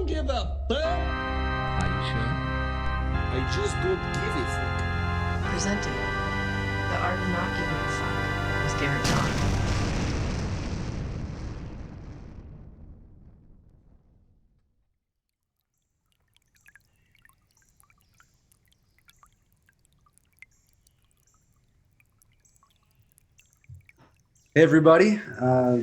don't give a fuck. Are you sure? I just don't give a fuck. Presenting The Art of Not Giving a Fuck with Garrett Daun. Hey everybody,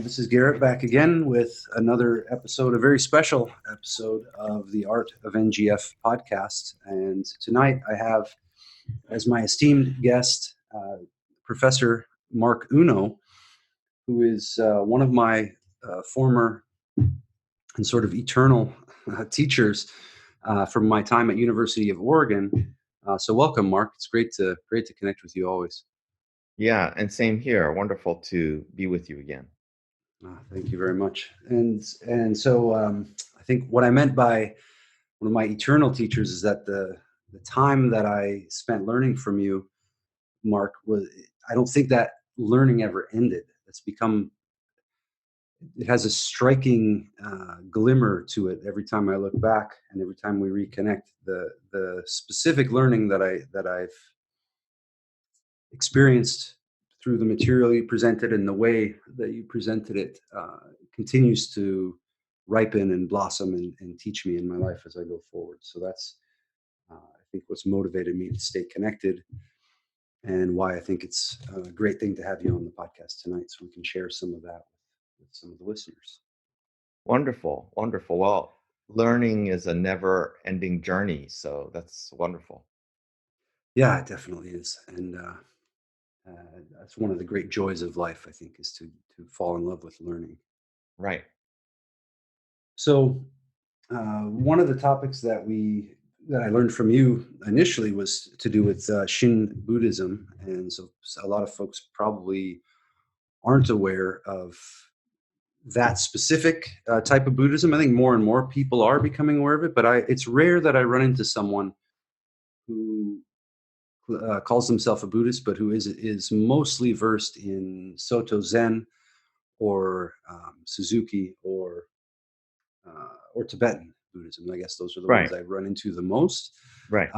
this is Garrett back again with another episode, a very special episode of the Art of NGF podcast. And tonight I have as my esteemed guest, Professor Mark Unno, who is one of my former and sort of eternal teachers from my time at University of Oregon. So welcome, Mark. It's great to connect with you always. Yeah, and same here. Wonderful to be with you again. Thank you very much. And so I think what I meant by one of my eternal teachers is that the time that I spent learning from you, Mark, I don't think that learning ever ended. It has a striking glimmer to it every time I look back and every time we reconnect. The specific learning that I've experienced through the material you presented and the way that you presented it continues to ripen and blossom and teach me in my life as I go forward. So that's, I think, what's motivated me to stay connected and why I think it's a great thing to have you on the podcast tonight so we can share some of that with some of the listeners. Wonderful, wonderful. Well, learning is a never-ending journey, so that's wonderful. Yeah, it definitely is. And that's one of the great joys of life, I think, is to fall in love with learning. Right. So one of the topics that I learned from you initially was to do with Shin Buddhism. And so a lot of folks probably aren't aware of that specific type of Buddhism. I think more and more people are becoming aware of it, but it's rare that I run into someone who calls himself a Buddhist, but who is mostly versed in Soto Zen or Suzuki or Tibetan Buddhism. I guess those are the ones I run into the most. Right.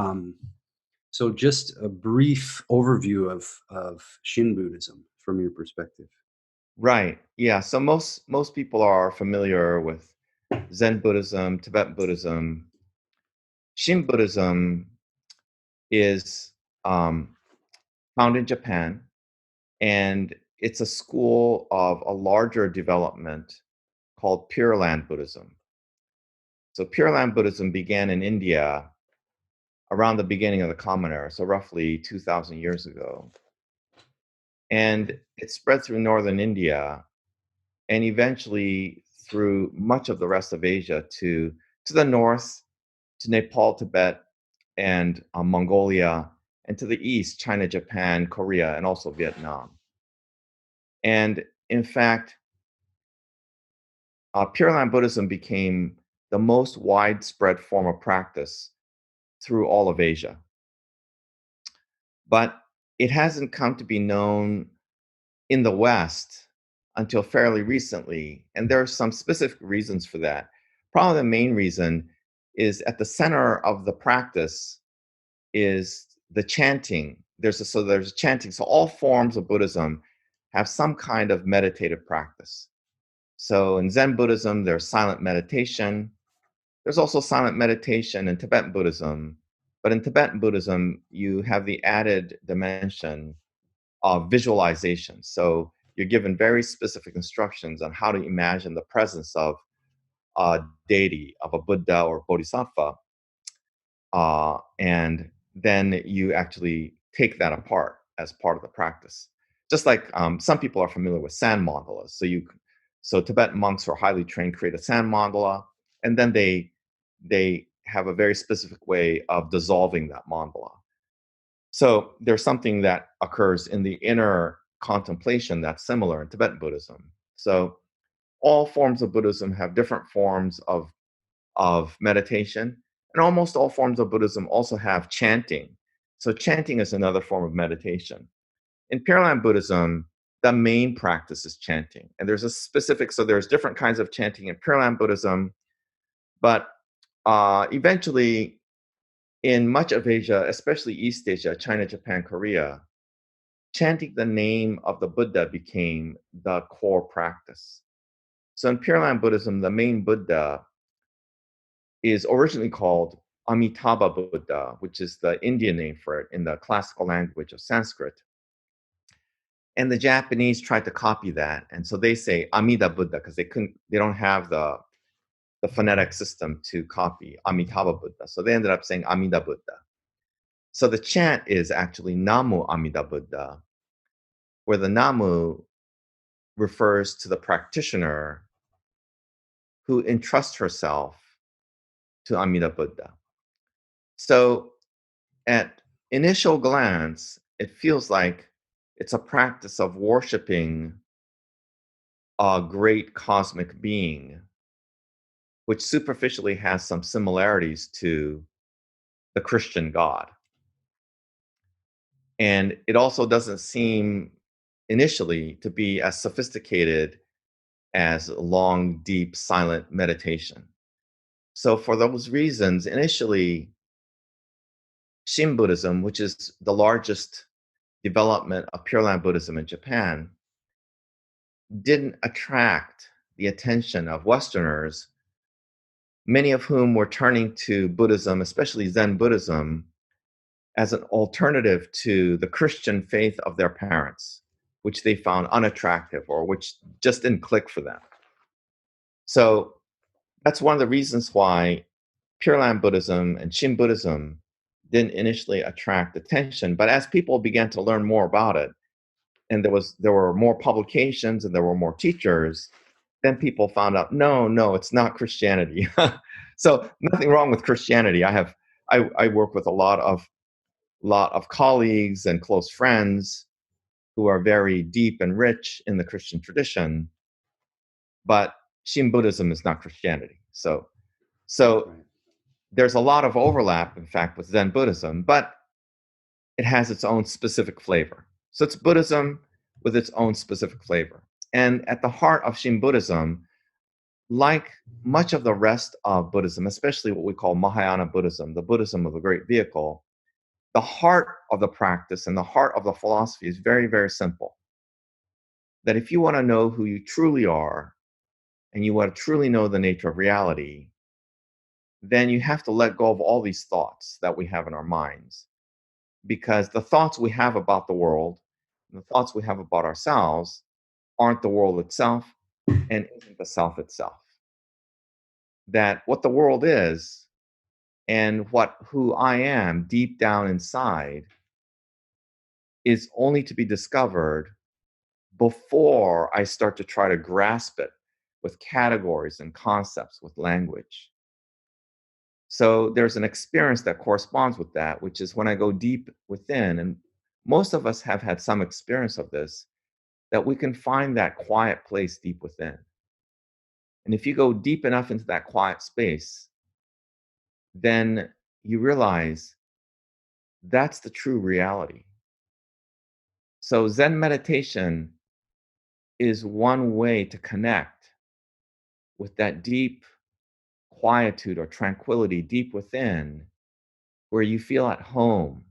So just a brief overview of Shin Buddhism from your perspective. Right. Yeah. So most people are familiar with Zen Buddhism, Tibetan Buddhism. Shin Buddhism is found in Japan, and it's a school of a larger development called Pure Land Buddhism. So Pure Land Buddhism began in India around the beginning of the Common Era, so roughly 2,000 years ago. And it spread through northern India and eventually through much of the rest of Asia to the north, to Nepal, Tibet, and Mongolia, and to the east, China, Japan, Korea, and also Vietnam. And in fact, Pure Land Buddhism became the most widespread form of practice through all of Asia. But it hasn't come to be known in the West until fairly recently, and there are some specific reasons for that. Probably the main reason is at the center of the practice is the chanting. There's chanting. So all forms of Buddhism have some kind of meditative practice. So in Zen Buddhism, there's silent meditation. There's also silent meditation in Tibetan Buddhism. But in Tibetan Buddhism, you have the added dimension of visualization. So you're given very specific instructions on how to imagine the presence of a deity, of a Buddha or Bodhisattva. And then you actually take that apart as part of the practice. Just like some people are familiar with sand mandalas. So Tibetan monks who are highly trained create a sand mandala, and then they have a very specific way of dissolving that mandala. So there's something that occurs in the inner contemplation that's similar in Tibetan Buddhism. So all forms of Buddhism have different forms of meditation, and almost all forms of Buddhism also have chanting. So chanting is another form of meditation. In Pure Land Buddhism, the main practice is chanting. And there's different kinds of chanting in Pure Land Buddhism, but eventually, in much of Asia, especially East Asia, China, Japan, Korea, chanting the name of the Buddha became the core practice. So in Pure Land Buddhism, the main Buddha is originally called Amitabha Buddha, which is the Indian name for it in the classical language of Sanskrit. And the Japanese tried to copy that. And so they say Amida Buddha because they don't have the phonetic system to copy Amitabha Buddha. So they ended up saying Amida Buddha. So the chant is actually Namu Amida Buddha, where the Namu refers to the practitioner who entrusts herself to Amida Buddha. So at initial glance, it feels like it's a practice of worshiping a great cosmic being, which superficially has some similarities to the Christian God. And it also doesn't seem initially to be as sophisticated as long, deep, silent meditation. So, for those reasons, initially, Shin Buddhism, which is the largest development of Pure Land Buddhism in Japan, didn't attract the attention of Westerners, many of whom were turning to Buddhism, especially Zen Buddhism, as an alternative to the Christian faith of their parents, which they found unattractive or which just didn't click for them. So that's one of the reasons why Pure Land Buddhism and Shin Buddhism didn't initially attract attention. But as people began to learn more about it, and there were more publications and there were more teachers, then people found out, no, it's not Christianity. So nothing wrong with Christianity. I work with a lot of colleagues and close friends who are very deep and rich in the Christian tradition, but Shin Buddhism is not Christianity. So Right. there's a lot of overlap, in fact, with Zen Buddhism, but it has its own specific flavor. So it's Buddhism with its own specific flavor. And at the heart of Shin Buddhism, like much of the rest of Buddhism, especially what we call Mahayana Buddhism, the Buddhism of the Great Vehicle, the heart of the practice and the heart of the philosophy is very, very simple. That if you want to know who you truly are and you want to truly know the nature of reality, then you have to let go of all these thoughts that we have in our minds. Because the thoughts we have about the world, the thoughts we have about ourselves, aren't the world itself and isn't the self itself. That what the world is and who I am deep down inside is only to be discovered before I start to try to grasp it with categories and concepts, with language. So there's an experience that corresponds with that, which is when I go deep within, and most of us have had some experience of this, that we can find that quiet place deep within. And if you go deep enough into that quiet space, then you realize that's the true reality. So Zen meditation is one way to connect with that deep quietude or tranquility deep within, where you feel at home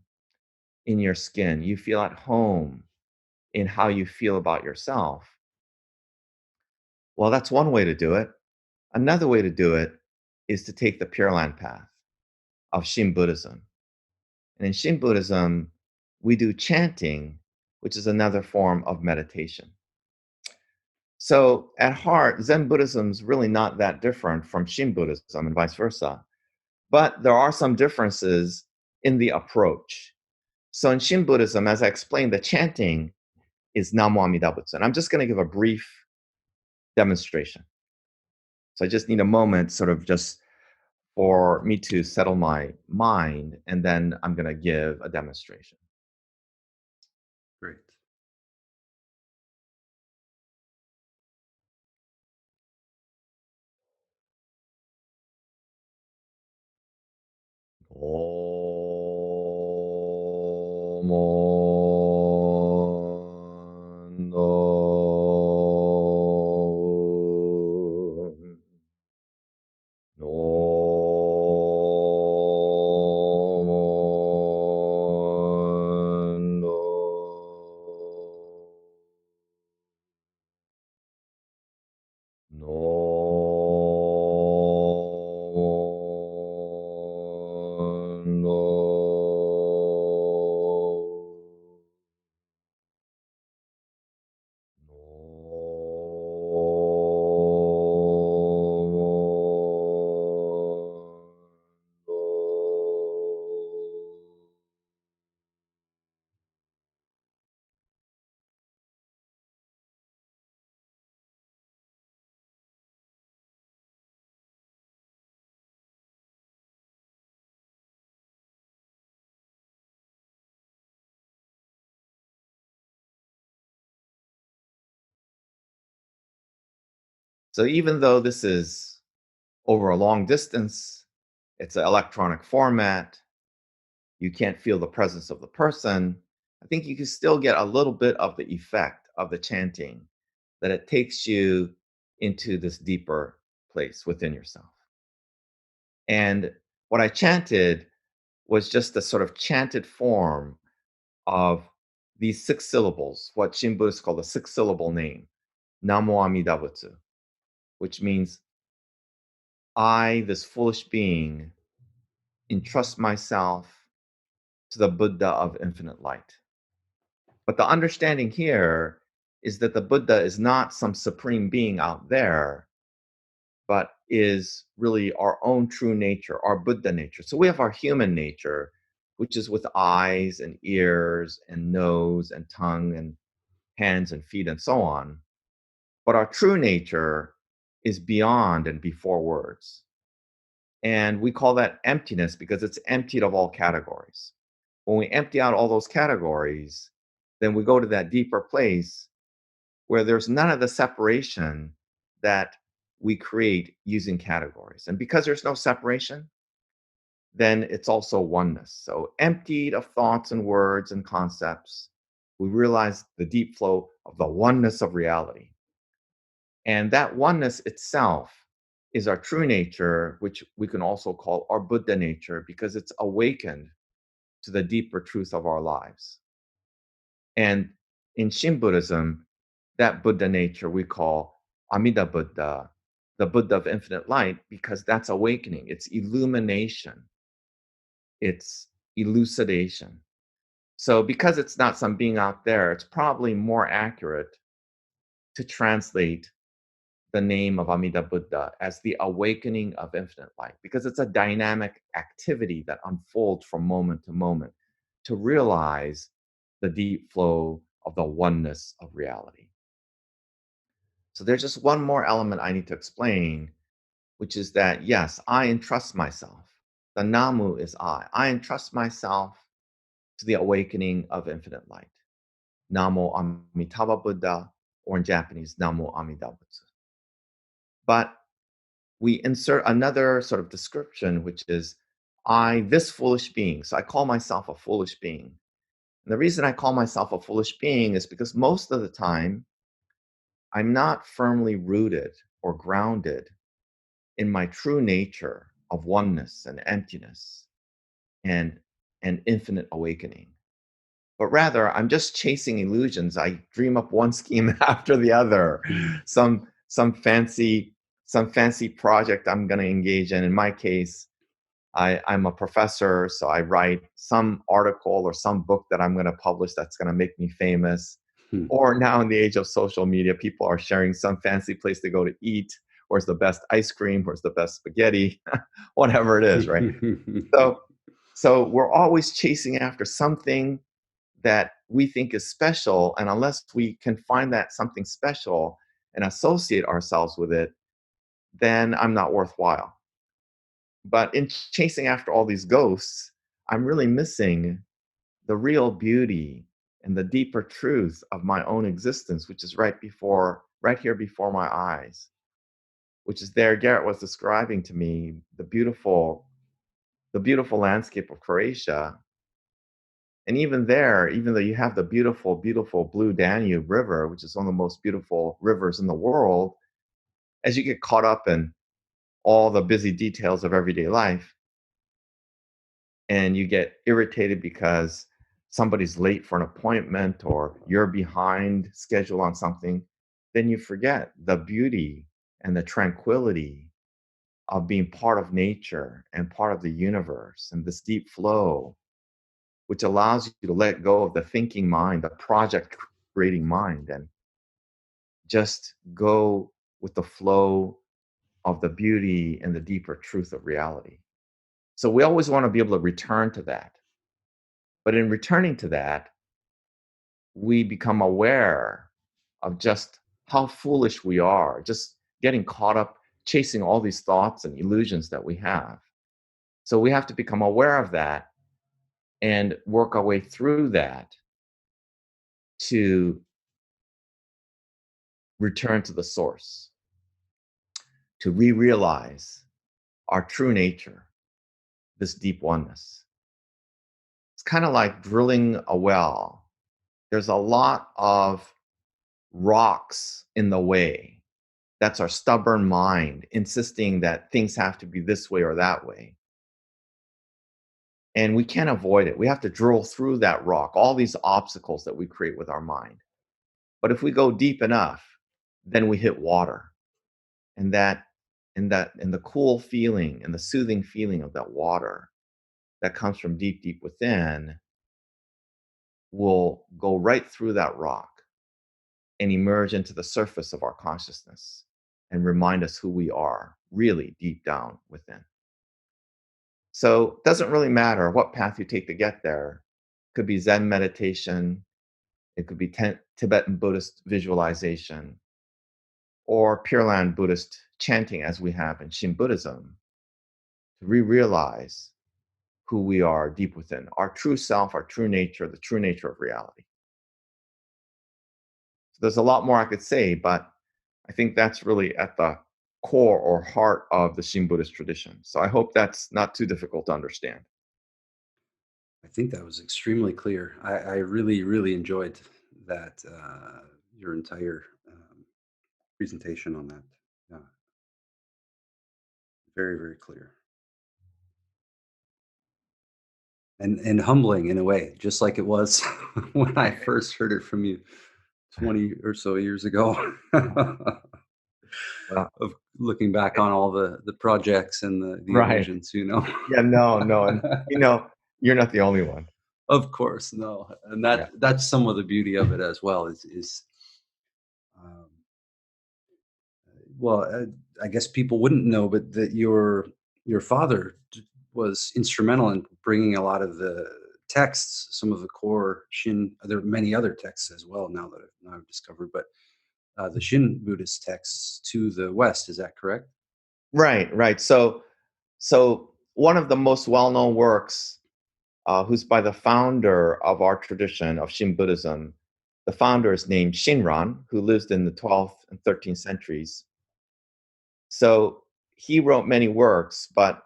in your skin, you feel at home in how you feel about yourself. Well, that's one way to do it. Another way to do it is to take the Pure Land path of Shin Buddhism. And in Shin Buddhism, we do chanting, which is another form of meditation. So at heart, Zen Buddhism is really not that different from Shin Buddhism and vice versa. But there are some differences in the approach. So in Shin Buddhism, as I explained, the chanting is Namo Amida Butsu. And I'm just going to give a brief demonstration. So I just need a moment, sort of just for me to settle my mind, and then I'm going to give a demonstration. Great. So even though this is over a long distance, it's an electronic format, you can't feel the presence of the person, I think you can still get a little bit of the effect of the chanting, that it takes you into this deeper place within yourself. And what I chanted was just a sort of chanted form of these 6 syllables, what Shin Buddhists call the 6 syllable name, Namo Amida Butsu, which means I, this foolish being, entrust myself to the Buddha of infinite light. But the understanding here is that the Buddha is not some supreme being out there, but is really our own true nature, our Buddha nature. So we have our human nature, which is with eyes and ears and nose and tongue and hands and feet and so on. But our true nature is beyond and before words. And we call that emptiness because it's emptied of all categories. When we empty out all those categories, then we go to that deeper place where there's none of the separation that we create using categories. And because there's no separation, then it's also oneness. So, emptied of thoughts and words and concepts, we realize the deep flow of the oneness of reality. And that oneness itself is our true nature, which we can also call our Buddha nature because it's awakened to the deeper truth of our lives. And in Shin Buddhism, that Buddha nature we call Amida Buddha, the Buddha of infinite light, because that's awakening, it's illumination, it's elucidation. So, because it's not some being out there, it's probably more accurate to translate the name of Amida Buddha as the awakening of infinite light, because it's a dynamic activity that unfolds from moment to moment to realize the deep flow of the oneness of reality. So there's just one more element I need to explain, which is that yes, I entrust myself. The Namu is I. I entrust myself to the awakening of infinite light. Namo Amitabha Buddha, or in Japanese, Namo Amida Butsu. But we insert another sort of description, which is I, this foolish being. So I call myself a foolish being. And the reason I call myself a foolish being is because most of the time, I'm not firmly rooted or grounded in my true nature of oneness and emptiness and infinite awakening. But rather, I'm just chasing illusions. I dream up one scheme after the other, some fancy project I'm going to engage in. In my case, I'm a professor, so I write some article or some book that I'm going to publish that's going to make me famous. Or now in the age of social media, people are sharing some fancy place to go to eat. Where's the best ice cream? Where's the best spaghetti? Whatever it is, right? So we're always chasing after something that we think is special. And unless we can find that something special and associate ourselves with it, then I'm not worthwhile. But in chasing after all these ghosts, I'm really missing the real beauty and the deeper truth of my own existence, which is right here before my eyes, which is there. Garrett was describing to me the beautiful landscape of Croatia. And even there, even though you have the beautiful, beautiful blue Danube River, which is one of the most beautiful rivers in the world, as you get caught up in all the busy details of everyday life, and you get irritated because somebody's late for an appointment or you're behind schedule on something, then you forget the beauty and the tranquility of being part of nature and part of the universe and this deep flow, which allows you to let go of the thinking mind, the project creating mind, and just go with the flow of the beauty and the deeper truth of reality. So we always want to be able to return to that. But in returning to that, we become aware of just how foolish we are, just getting caught up chasing all these thoughts and illusions that we have. So we have to become aware of that and work our way through that to return to the source. to re-realize our true nature, this deep oneness. It's kind of like drilling a well. There's a lot of rocks in the way. That's our stubborn mind insisting that things have to be this way or that way. And we can't avoid it. We have to drill through that rock, all these obstacles that we create with our mind. But if we go deep enough, then we hit water. And the cool feeling and the soothing feeling of that water that comes from deep, deep within will go right through that rock and emerge into the surface of our consciousness and remind us who we are really deep down within. So it doesn't really matter what path you take to get there. It could be Zen meditation, it could be Tibetan Buddhist visualization, or Pure Land Buddhist chanting as we have in Shin Buddhism, to re-realize who we are deep within, our true self, our true nature, the true nature of reality. So there's a lot more I could say, but I think that's really at the core or heart of the Shin Buddhist tradition. So I hope that's not too difficult to understand. I think that was extremely clear. I really, really enjoyed that, your entire presentation on that. Yeah, very, very clear. And humbling in a way, just like it was when I first heard it from you 20 or so years ago. Well, Of looking back on all the projects and the right. illusions, you know? Yeah, no. And you're not the only one. Of course, no, and Yeah. that's some of the beauty of it as well. Is um, well, I guess people wouldn't know, but that your father was instrumental in bringing a lot of the texts, some of the core Shin. There are many other texts as well now that I've discovered, but the Shin Buddhist texts to the West. Is that correct? Right. So one of the most well-known works, who's by the founder of our tradition of Shin Buddhism, the founder is named Shinran, who lived in the 12th and 13th centuries. So he wrote many works, but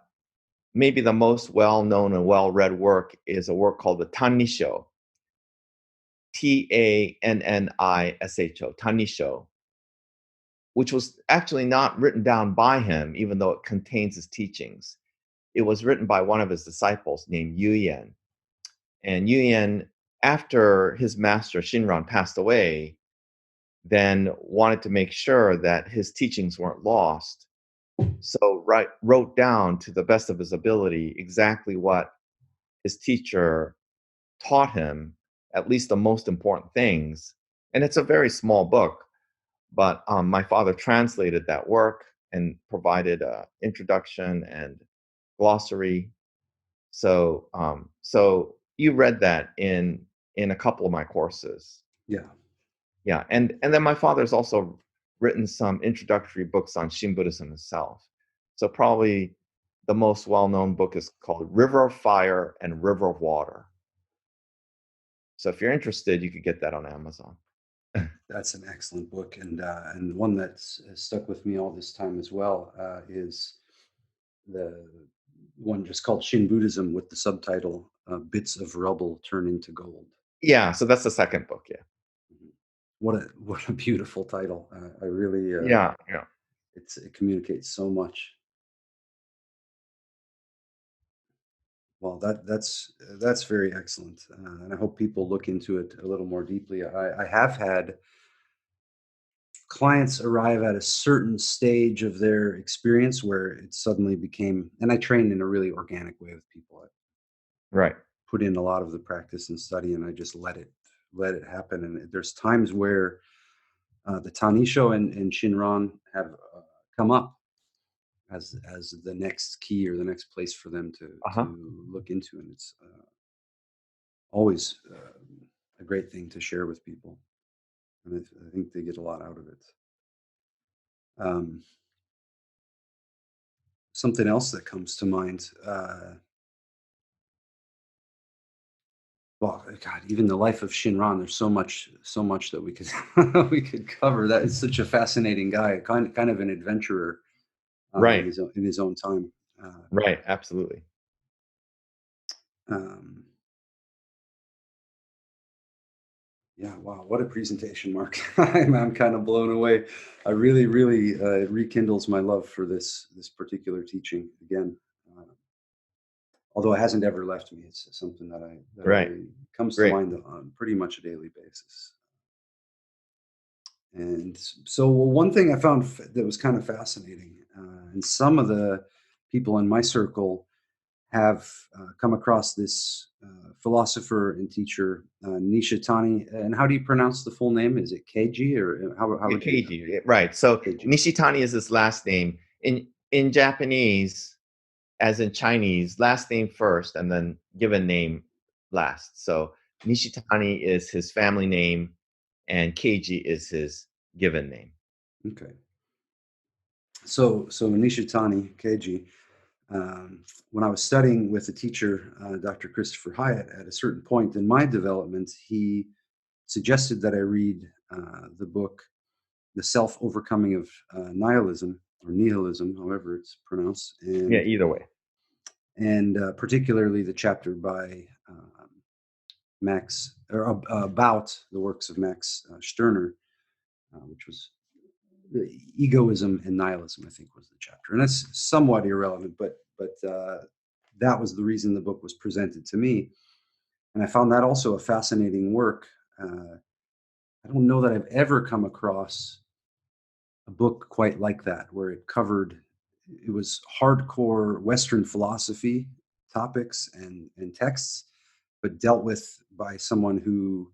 maybe the most well-known and well-read work is a work called the Tannisho, Tannisho, Tannisho, which was actually not written down by him, even though it contains his teachings. It was written by one of his disciples named Yu Yan. And Yu Yan, after his master Shinran passed away, then wanted to make sure that his teachings weren't lost. So wrote down to the best of his ability exactly what his teacher taught him, at least the most important things. And it's a very small book, but my father translated that work and provided an introduction and glossary. So you read that in a couple of my courses. Yeah. Yeah, and then my father's also written some introductory books on Shin Buddhism himself. So probably the most well-known book is called River of Fire and River of Water. So if you're interested, you could get that on Amazon. That's an excellent book, and one that's stuck with me all this time as well is the one just called Shin Buddhism with the subtitle "Bits of Rubble Turn into Gold." Yeah, so that's the second book. Yeah. Mhm. What a beautiful title! I really Yeah. it communicates so much. Well, that's very excellent, and I hope people look into it a little more deeply. I have had clients arrive at a certain stage of their experience where it suddenly became, and I train in a really organic way with people. I Right. put in a lot of the practice and study, and I just let it happen. And there's times where the Tanisho and Shinran have come up as the next key or the next place for them Uh-huh. to look into, and it's always a great thing to share with people, and I think they get a lot out of it. Um, Something else that comes to mind. Well, God, even the life of Shinran. There's so much that we could we could cover. That is such a fascinating guy, kind of an adventurer. Right. in his own time. Right. Absolutely. Um, yeah, wow, what a presentation, Mark. I'm kind of blown away. I really, really it rekindles my love for this particular teaching again. Although it hasn't ever left me, it's something that Right. I comes to Great. mind on pretty much a daily basis. And so, well, one thing I found that was kind of fascinating, and some of the people in my circle have come across this philosopher and teacher, Nishitani. And how do you pronounce the full name? Is it Keiji, or how Yeah, would you? Keiji. Right. So Keiji. Nishitani is his last name. In Japanese, as in Chinese, last name first and then given name last. So Nishitani is his family name and Keiji is his given name. Okay. So Nishitani Keiji. When I was studying with a teacher, Dr. Christopher Hyatt, at a certain point in my development, he suggested that I read the book "The Self-Overcoming of Nihilism" or Nihilism, however it's pronounced, Yeah, either way. and particularly the chapter by Max, or about the works of Max Stirner, which was egoism and nihilism, I think was the chapter, and that's somewhat irrelevant, but that was the reason the book was presented to me, and I found that also a fascinating work. I don't know that I've ever come across a book quite like that, where it was hardcore Western philosophy topics and texts, but dealt with by someone who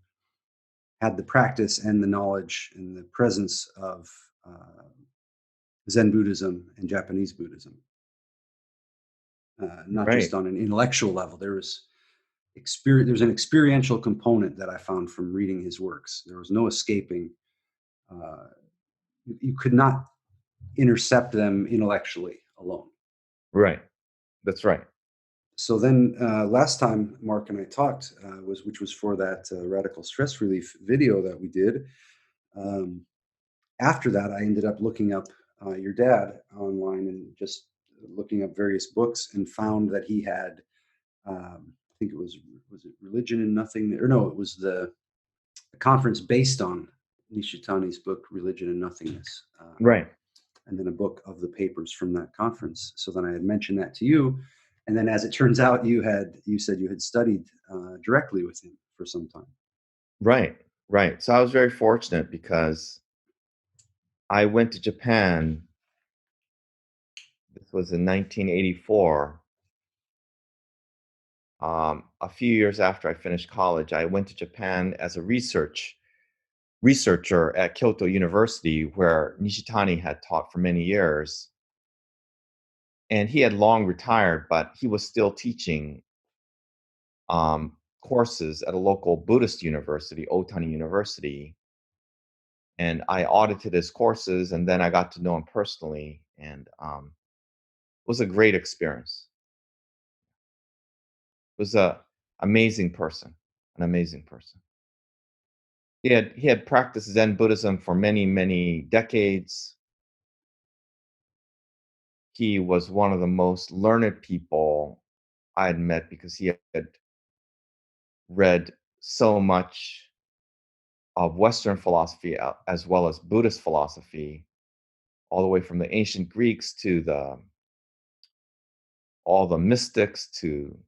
had the practice and the knowledge and the presence of Zen Buddhism and Japanese Buddhism, not just Right. on an intellectual level. There's an experiential component that I found from reading his works. There was no escaping. Uh, you could not intercept them intellectually alone. Right. That's right. So then, last time Mark and I talked, which was for that radical stress relief video that we did. Um, After that, I ended up looking up your dad online and just looking up various books, and found that he had, I think was it Religion and Nothing, or no, it was the conference based on Nishitani's book Religion and Nothingness, Right. and then a book of the papers from that conference. So then I had mentioned that to you, and then as it turns out, you said you had studied directly with him for some time. Right. Right. So I was very fortunate because I went to Japan. This was in 1984. A few years after I finished college, I went to Japan as a researcher at Kyoto University, where Nishitani had taught for many years. And he had long retired, but he was still teaching courses at a local Buddhist university, Otani University. And I audited his courses, and then I got to know him personally, and it was a great experience. It was a amazing person, an amazing person. He had practiced Zen Buddhism for many, many decades. He was one of the most learned people I had met because he had read so much of Western philosophy as well as Buddhist philosophy, all the way from the ancient Greeks to all the mystics to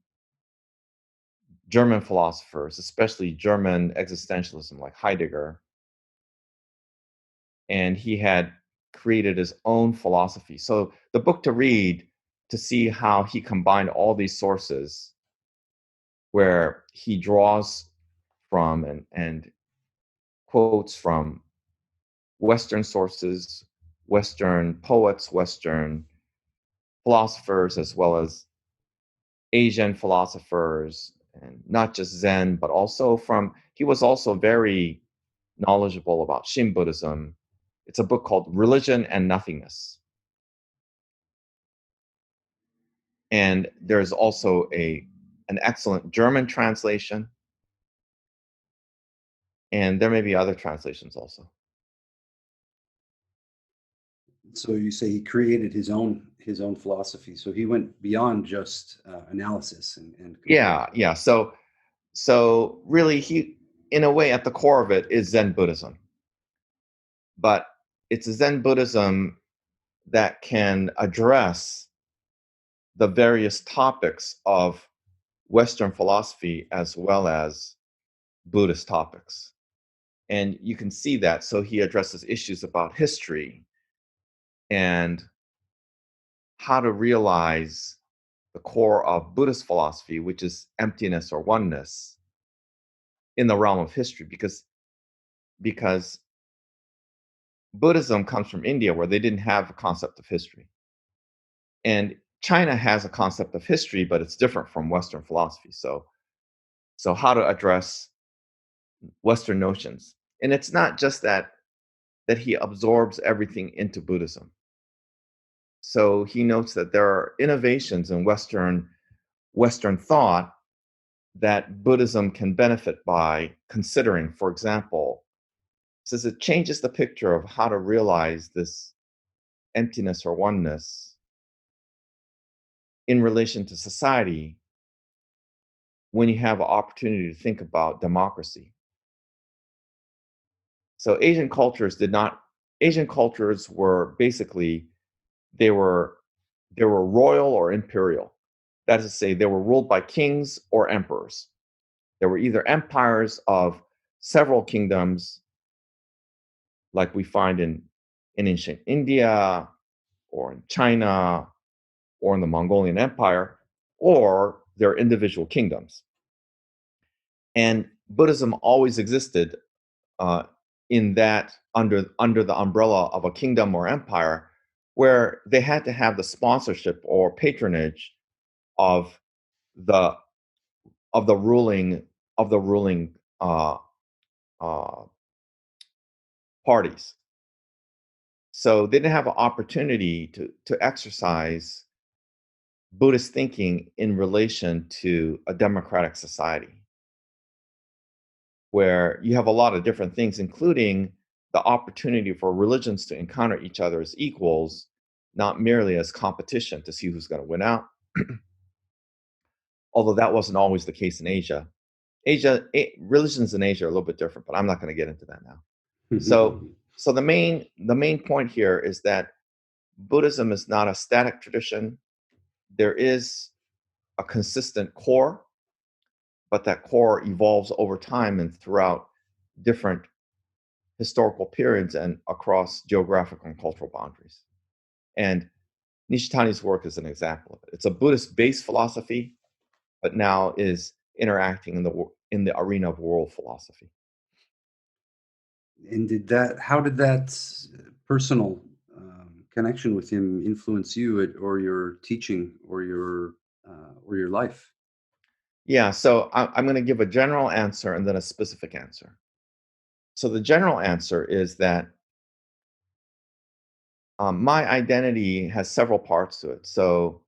German philosophers, especially German existentialism like Heidegger. And he had created his own philosophy. So the book to read to see how he combined all these sources where he draws from and quotes from Western sources, Western poets, Western philosophers, as well as Asian philosophers, and not just Zen, but also he was also very knowledgeable about Shin Buddhism. It's a book called Religion and Nothingness. And there's also an excellent German translation, and there may be other translations also. So you say he created his own philosophy. So he went beyond just analysis and Yeah, comparison. yeah. So really, he, in a way, at the core of it is Zen Buddhism, but it's a Zen Buddhism that can address the various topics of Western philosophy as well as Buddhist topics. And you can see that. So he addresses issues about history and how to realize the core of Buddhist philosophy, which is emptiness or oneness, in the realm of history, because Buddhism comes from India, where they didn't have a concept of history. And China has a concept of history, but it's different from Western philosophy. So how to address Western notions. And it's not just that he absorbs everything into Buddhism. So he notes that there are innovations in Western thought that Buddhism can benefit by considering. For example, says it changes the picture of how to realize this emptiness or oneness in relation to society when you have an opportunity to think about democracy. So Asian cultures were basically, they were they were royal or imperial. That is to say, they were ruled by kings or emperors. There were either empires of several kingdoms, like we find in ancient India or in China or in the Mongolian Empire, or their individual kingdoms. And Buddhism always existed uh, in that under the umbrella of a kingdom or empire, where they had to have the sponsorship or patronage of the ruling uh, parties. So they didn't have an opportunity to exercise Buddhist thinking in relation to a democratic society, where you have a lot of different things, including the opportunity for religions to encounter each other as equals, not merely as competition to see who's going to win out. Although that wasn't always the case in Asia. Religions in Asia are a little bit different, but I'm not going to get into that now. So the main point here is that Buddhism is not a static tradition. There is a consistent core, but that core evolves over time and throughout different historical periods and across geographical and cultural boundaries. And Nishitani's work is an example of it. It's a Buddhist-based philosophy, but now is interacting in the arena of world philosophy. And how did that personal connection with him influence you or your teaching or your life? Yeah, so I'm going to give a general answer and then a specific answer. So the general answer is that my identity has several parts to it. So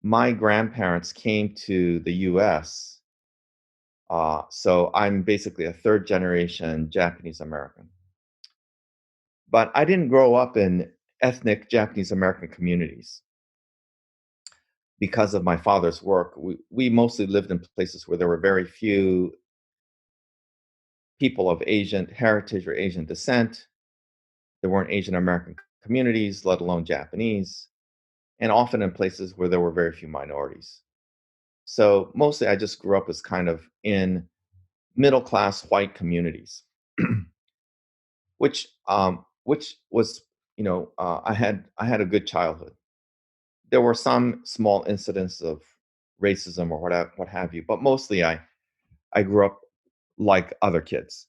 my grandparents came to the US. So I'm basically a third generation Japanese American. But I didn't grow up in ethnic Japanese American communities because of my father's work. We mostly lived in places where there were very few people of Asian heritage or Asian descent. There weren't Asian American communities, let alone Japanese, and often in places where there were very few minorities. So mostly I just grew up as kind of in middle class white communities, which was, I had a good childhood. There were some small incidents of racism or what have you, but mostly I grew up like other kids.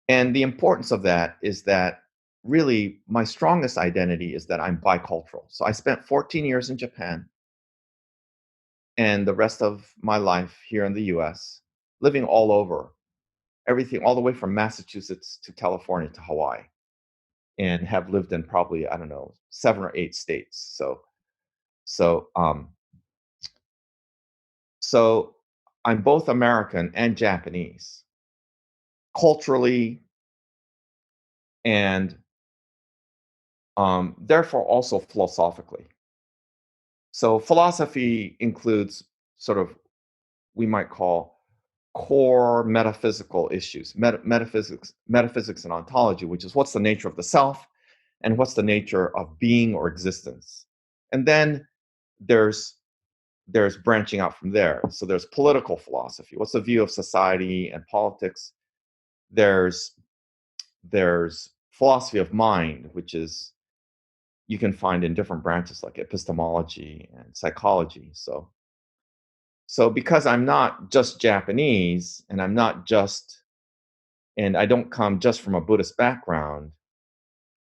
And the importance of that is that really my strongest identity is that I'm bicultural. So I spent 14 years in Japan and the rest of my life here in the US, living all over, everything all the way from Massachusetts to California to Hawaii, and have lived in probably, I don't know, 7 or 8 states. So so I'm both American and Japanese, culturally and therefore also philosophically. So philosophy includes sort of, we might call, core metaphysical issues, metaphysics and ontology, which is what's the nature of the self and what's the nature of being or existence. And then there's branching out from there. So there's political philosophy. What's the view of society and politics? There's philosophy of mind, which is, you can find in different branches like epistemology and psychology. So because I'm not just Japanese, and I don't come just from a Buddhist background,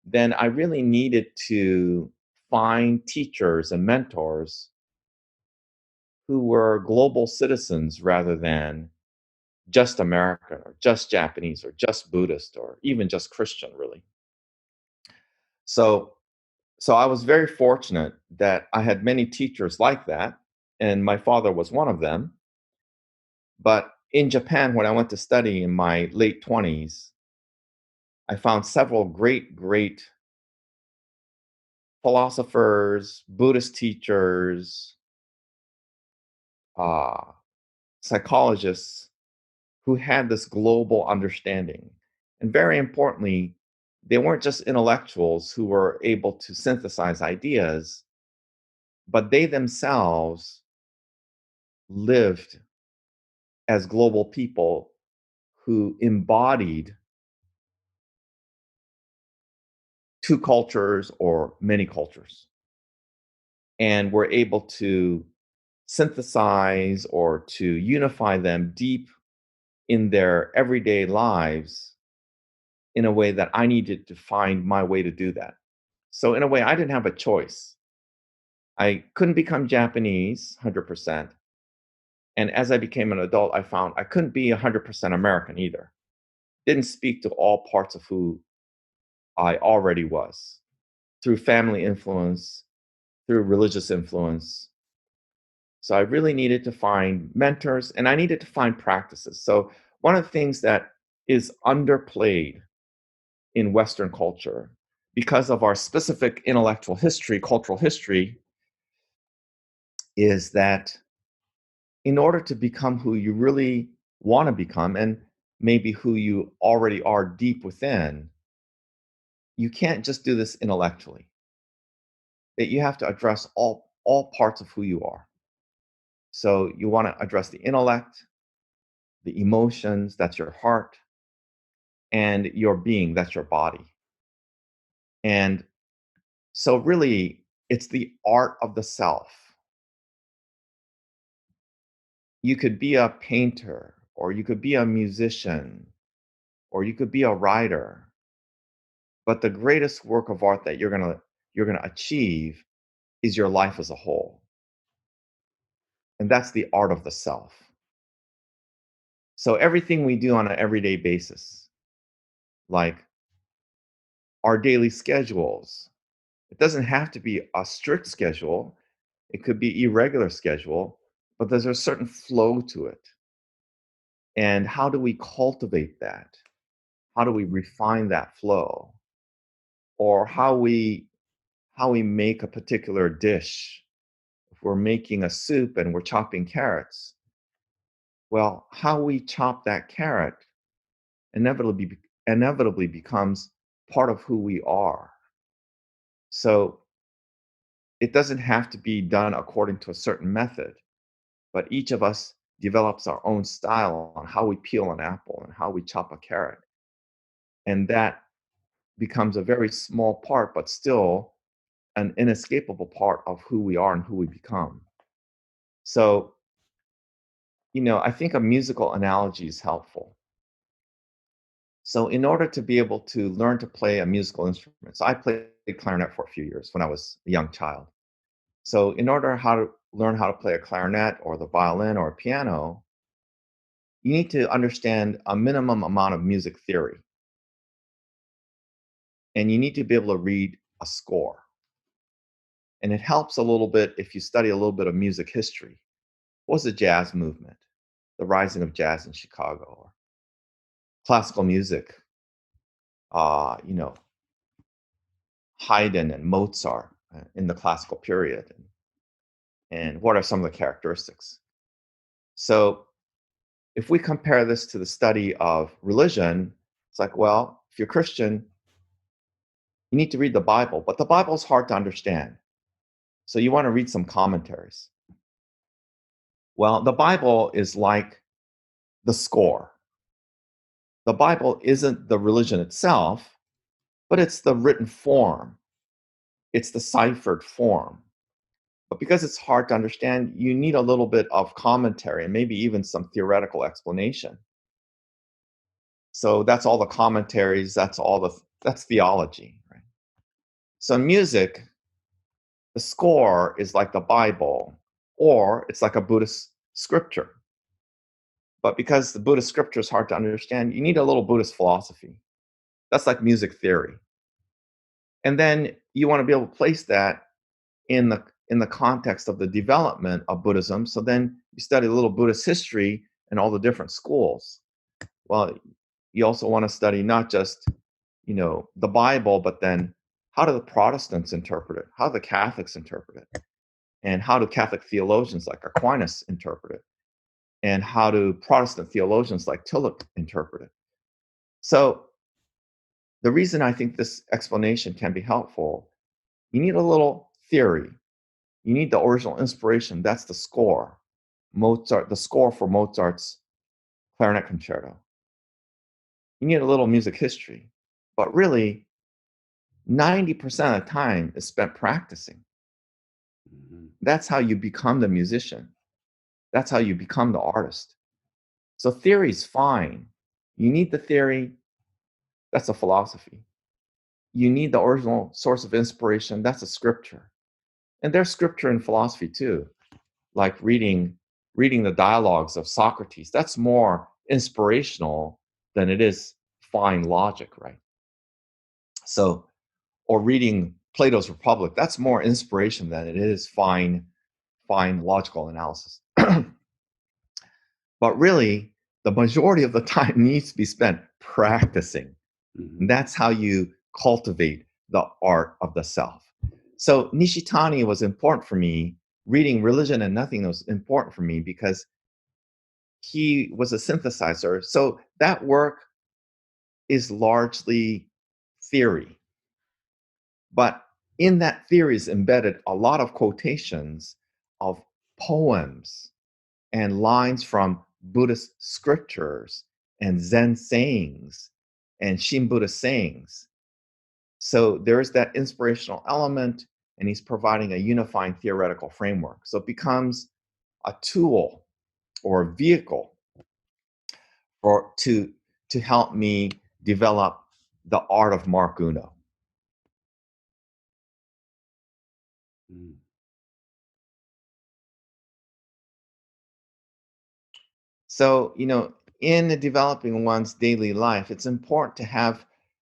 then I really needed to find teachers and mentors who were global citizens rather than just American or just Japanese or just Buddhist or even just Christian, really. So I was very fortunate that I had many teachers like that, and my father was one of them. But in Japan, when I went to study in my late 20s, I found several great philosophers, Buddhist teachers, uh, psychologists who had this global understanding. And very importantly, they weren't just intellectuals who were able to synthesize ideas, but they themselves lived as global people who embodied two cultures or many cultures and were able to synthesize or to unify them deep in their everyday lives in a way that I needed to find my way to do that. So in a way, I didn't have a choice. I couldn't become Japanese 100%. And as I became an adult, I found I couldn't be 100% American either. Didn't speak to all parts of who I already was through family influence, through religious influence. So I really needed to find mentors and I needed to find practices. So one of the things that is underplayed in Western culture, because of our specific intellectual history, cultural history, is that in order to become who you really want to become and maybe who you already are deep within, you can't just do this intellectually. That you have to address all parts of who you are. So you want to address the intellect, the emotions, that's your heart, and your being, that's your body. And so really, it's the art of the self. You could be a painter, or you could be a musician, or you could be a writer. But the greatest work of art that you're gonna achieve is your life as a whole. And that's the art of the self. So everything we do on an everyday basis, like our daily schedules, it doesn't have to be a strict schedule. It could be irregular schedule, but there's a certain flow to it. And how do we cultivate that? How do we refine that flow? Or how we make a particular dish. If we're making a soup and we're chopping carrots, well, how we chop that carrot inevitably becomes part of who we are. So it doesn't have to be done according to a certain method, but each of us develops our own style on how we peel an apple and how we chop a carrot. And that becomes a very small part, but still an inescapable part of who we are and who we become. So, I think a musical analogy is helpful. So, in order to be able to learn to play a musical instrument, so I played clarinet for a few years when I was a young child. So, in order how to learn how to play a clarinet or the violin or a piano, you need to understand a minimum amount of music theory, and you need to be able to read a score. And it helps a little bit if you study a little bit of music history. What was the jazz movement? The rising of jazz in Chicago, or classical music. Uh, you know, Haydn and Mozart in the classical period, and what are some of the characteristics. So if we compare this to the study of religion, it's like, well, if you're Christian, you need to read the Bible, but the Bible is hard to understand. So you want to read some commentaries. Well, the Bible is like the score. The Bible isn't the religion itself, but it's the written form. It's the ciphered form. But because it's hard to understand, you need a little bit of commentary and maybe even some theoretical explanation. So that's all the commentaries, that's theology, right? So in music, the score is like the Bible, or it's like a Buddhist scripture. But because the Buddhist scripture is hard to understand, you need a little Buddhist philosophy. That's like music theory. And then you want to be able to place that in the context of the development of Buddhism. So then you study a little Buddhist history and all the different schools. Well, you also want to study not just, the Bible, but then how do the Protestants interpret it? How do the Catholics interpret it? And how do Catholic theologians like Aquinas interpret it? And how do Protestant theologians like Tillich interpret it? So the reason I think this explanation can be helpful, you need a little theory. You need the original inspiration. That's the score. The score for Mozart's clarinet concerto. You need a little music history. But really, 90% of the time is spent practicing. That's how you become the musician. That's how you become the artist. So theory is fine. You need the theory. That's a philosophy. You need the original source of inspiration. That's a scripture. And there's scripture in philosophy too, like reading the dialogues of Socrates. That's more inspirational than it is fine logic, right? So, or reading Plato's Republic, that's more inspiration than it is fine logical analysis. But really, the majority of the time needs to be spent practicing. And that's how you cultivate the art of the self. So Nishitani was important for me. Reading Religion and Nothingness was important for me because he was a synthesizer. So that work is largely theory. But in that theory is embedded a lot of quotations of poems and lines from Buddhist scriptures and Zen sayings and Shin Buddhist sayings. So there's that inspirational element, and he's providing a unifying theoretical framework. So it becomes a tool or a vehicle to help me develop the art of Mark Unno. So, in developing one's daily life, it's important to have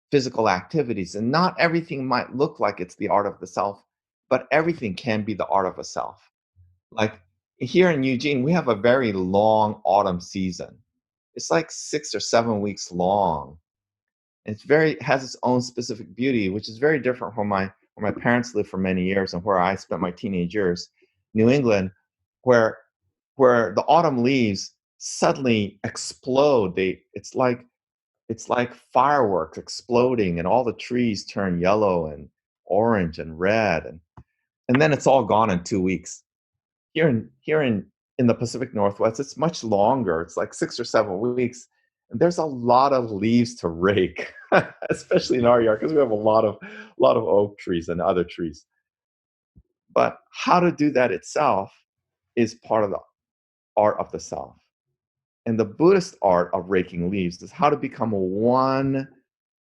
physical activities. And not everything might look like it's the art of the self, but everything can be the art of a self. Like here in Eugene, we have a very long autumn season. It's like 6 or 7 weeks long. It has its own specific beauty, which is very different from where my parents lived for many years and where I spent my teenage years, New England, where the autumn leaves suddenly explode. It's like fireworks exploding, and all the trees turn yellow and orange and red, and then it's all gone in 2 weeks. Here in the Pacific Northwest, it's much longer. It's like 6 or 7 weeks, and there's a lot of leaves to rake, especially in our yard because we have a lot of oak trees and other trees. But how to do that itself is part of the art of the self. And the Buddhist art of raking leaves is how to become one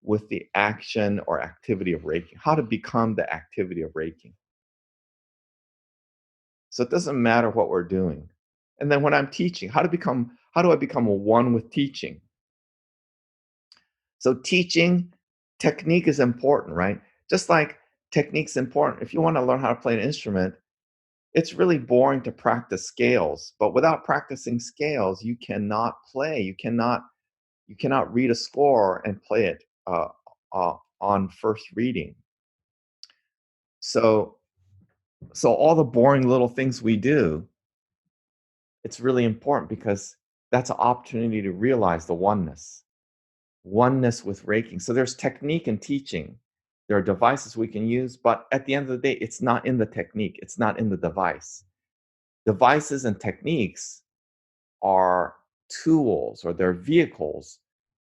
with the action or activity of raking, how to become the activity of raking. So it doesn't matter what we're doing. And then when I'm teaching, how do I become one with teaching? So teaching technique is important, right? Just like technique's important. If you want to learn how to play an instrument, it's really boring to practice scales, but without practicing scales, you cannot play. You cannot read a score and play it on first reading. So all the boring little things we do, it's really important because that's an opportunity to realize the oneness with raking. So there's technique in teaching. There are devices we can use, but at the end of the day, it's not in the technique. It's not in the device. Devices and techniques are tools, or they're vehicles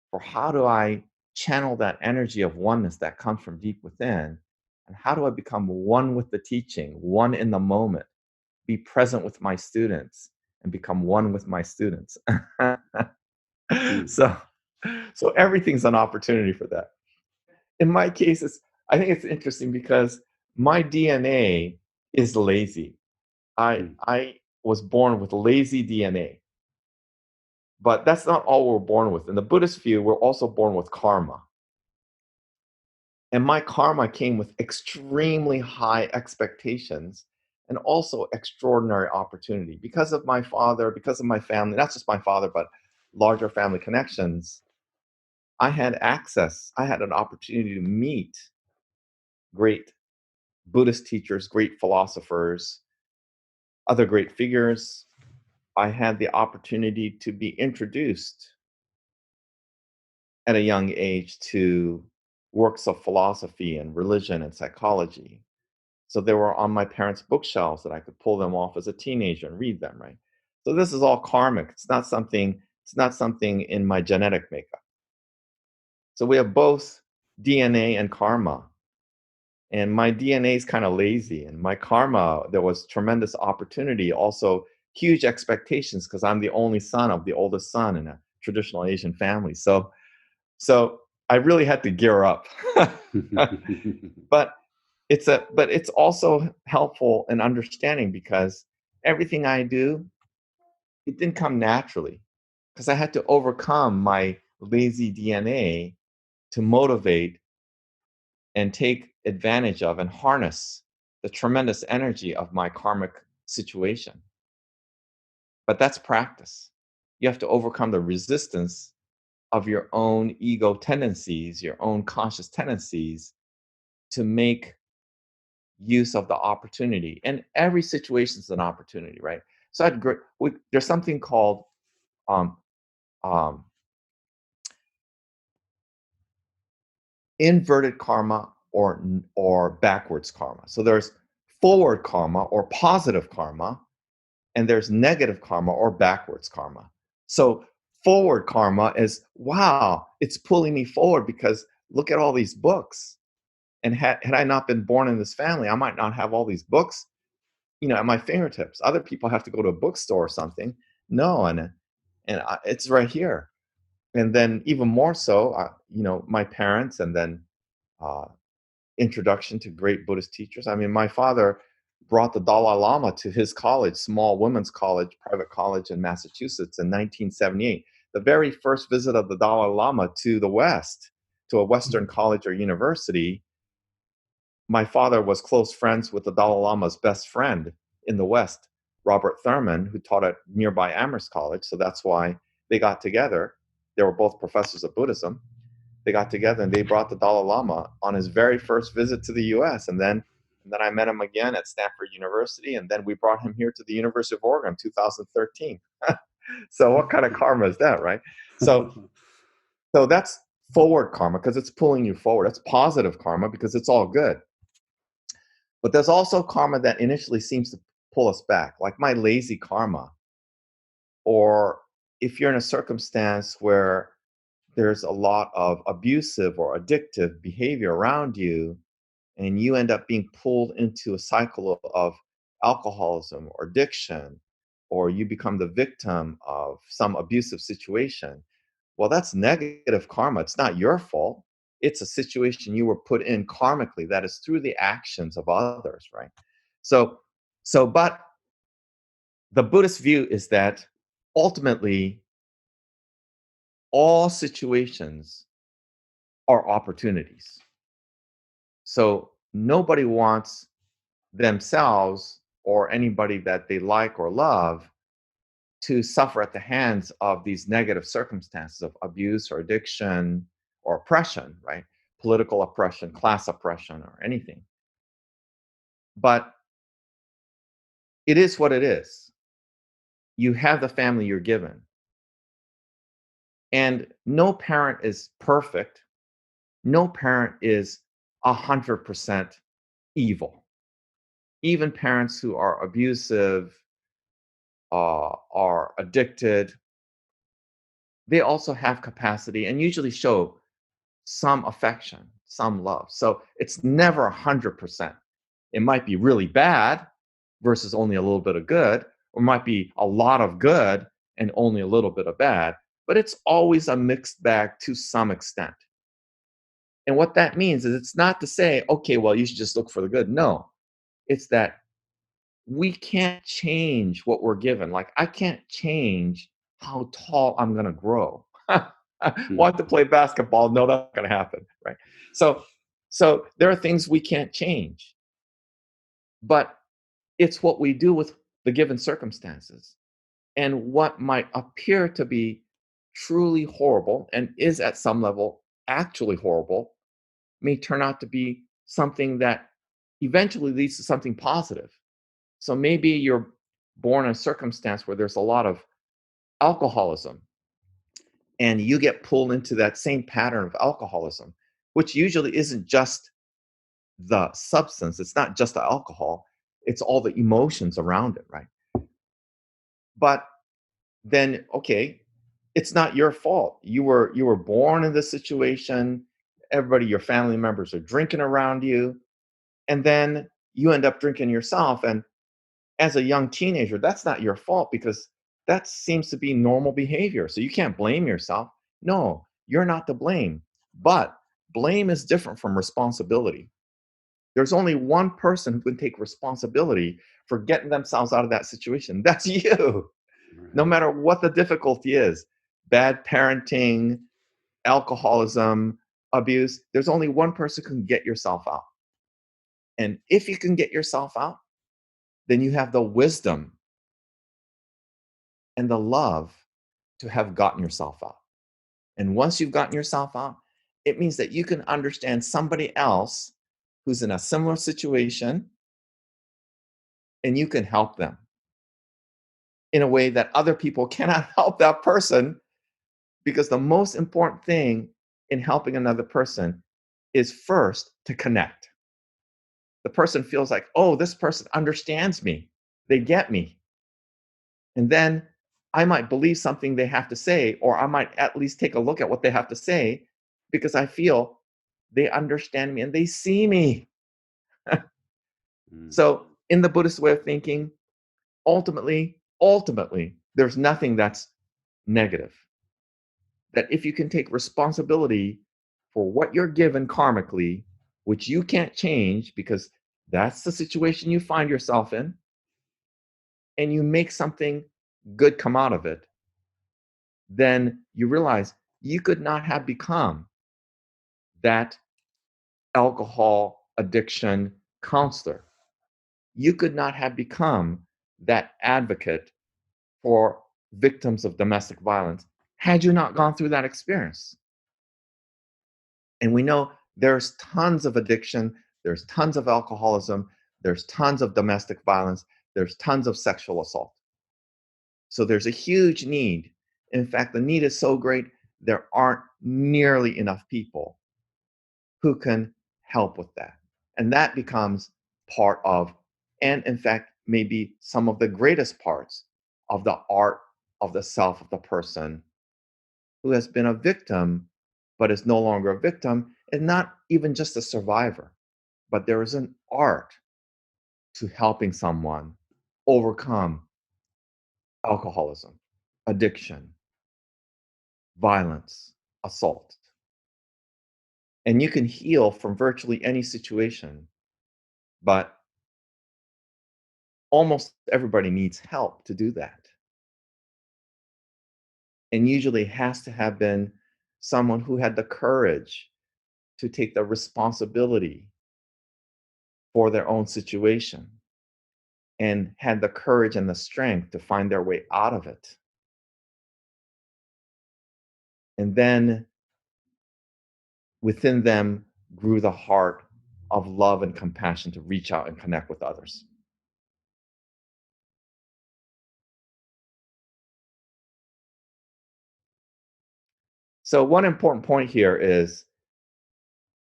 for how do I channel that energy of oneness that comes from deep within, and how do I become one with the teaching, one in the moment, be present with my students, and become one with my students. Hmm. so everything's an opportunity for that. In my case, I think it's interesting because my DNA is lazy. I was born with lazy DNA, but that's not all we're born with. In the Buddhist view, we're also born with karma. And my karma came with extremely high expectations and also extraordinary opportunity. Because of my father, because of my family, not just my father, but larger family connections, I had access, I had an opportunity to meet great Buddhist teachers, great philosophers, other great figures. I had the opportunity to be introduced at a young age to works of philosophy and religion and psychology. So they were on my parents' bookshelves that I could pull them off as a teenager and read them, right? So this is all karmic. It's not something in my genetic makeup. So we have both DNA and karma. And my DNA is kind of lazy, and my karma, there was tremendous opportunity, also huge expectations because I'm the only son of the oldest son in a traditional Asian family. So I really had to gear up. but it's also helpful in understanding because everything I do, it didn't come naturally because I had to overcome my lazy DNA to motivate and take advantage of and harness the tremendous energy of my karmic situation. But that's practice. You have to overcome the resistance of your own ego tendencies, your own conscious tendencies to make use of the opportunity. And every situation is an opportunity, right? So there's something called um, um, inverted karma or backwards karma. So there's forward karma or positive karma, and there's negative karma or backwards karma. So forward karma is, wow, it's pulling me forward because look at all these books. And had I not been born in this family, I might not have all these books, at my fingertips. Other people have to go to a bookstore or something. No, it's right here. And then even more so, my parents, and then uh, introduction to great Buddhist teachers. I mean, my father brought the Dalai Lama to his college, small women's college, private college in Massachusetts in 1978. The very first visit of the Dalai Lama to the West, to a Western college or university, my father was close friends with the Dalai Lama's best friend in the West, Robert Thurman, who taught at nearby Amherst College. So that's why they got together. They were both professors of Buddhism. They got together and they brought the Dalai Lama on his very first visit to the U.S. And then I met him again at Stanford University, and then we brought him here to the University of Oregon in 2013. So what kind of karma is that, right? So that's forward karma because it's pulling you forward. That's positive karma because it's all good. But there's also karma that initially seems to pull us back, like my lazy karma. Or if you're in a circumstance where there's a lot of abusive or addictive behavior around you, and you end up being pulled into a cycle of alcoholism or addiction, or you become the victim of some abusive situation, well, that's negative karma. It's not your fault. It's a situation you were put in karmically that is through the actions of others, right? So, but the Buddhist view is that ultimately all situations are opportunities. So nobody wants themselves or anybody that they like or love to suffer at the hands of these negative circumstances of abuse or addiction or oppression, right? Political oppression, class oppression, or anything. But it is what it is. You have the family you're given. And no parent is perfect. No parent is 100% evil. Even parents who are abusive, are addicted, they also have capacity and usually show some affection, some love. So it's never 100%. It might be really bad versus only a little bit of good, or might be a lot of good and only a little bit of bad, but it's always a mixed bag to some extent. And what that means is it's not to say, okay, well, you should just look for the good. No, it's that we can't change what we're given. Like, I can't change how tall I'm going to grow. Want to play basketball? No, that's not going to happen, right? So there are things we can't change, but it's what we do with the given circumstances. And what might appear to be truly horrible and is at some level actually horrible may turn out to be something that eventually leads to something positive. So maybe you're born in a circumstance where there's a lot of alcoholism and you get pulled into that same pattern of alcoholism, which usually isn't just the substance, it's not just the alcohol, it's all the emotions around it, right? But then, okay, it's not your fault. You were born in this situation. Everybody, your family members are drinking around you, and then you end up drinking yourself. And as a young teenager, that's not your fault because that seems to be normal behavior. So you can't blame yourself. No, you're not to blame. But blame is different from responsibility. There's only one person who can take responsibility for getting themselves out of that situation. That's you. No Right. matter what the difficulty is, bad parenting, alcoholism, abuse, there's only one person who can get yourself out. And if you can get yourself out, then you have the wisdom and the love to have gotten yourself out. And once you've gotten yourself out, it means that you can understand somebody else who's in a similar situation and you can help them in a way that other people cannot help that person, because the most important thing in helping another person is first to connect. The person feels like, oh, this person understands me. They get me. And then I might believe something they have to say, or I might at least take a look at what they have to say because I feel they understand me and they see me. Mm. So, in the Buddhist way of thinking, ultimately, there's nothing that's negative. That if you can take responsibility for what you're given karmically, which you can't change because that's the situation you find yourself in, and you make something good come out of it, then you realize you could not have become that alcohol addiction counselor. You could not have become that advocate for victims of domestic violence had you not gone through that experience. And we know there's tons of addiction, there's tons of alcoholism, there's tons of domestic violence, there's tons of sexual assault. So there's a huge need. In fact, the need is so great, there aren't nearly enough people who can help with that. And that becomes part of, and in fact, maybe some of the greatest parts of the art of the self of the person who has been a victim, but is no longer a victim, and not even just a survivor, but there is an art to helping someone overcome alcoholism, addiction, violence, assault. And you can heal from virtually any situation, but almost everybody needs help to do that. And usually has to have been someone who had the courage to take the responsibility for their own situation and had the courage and the strength to find their way out of it. And then within them grew the heart of love and compassion to reach out and connect with others. So one important point here is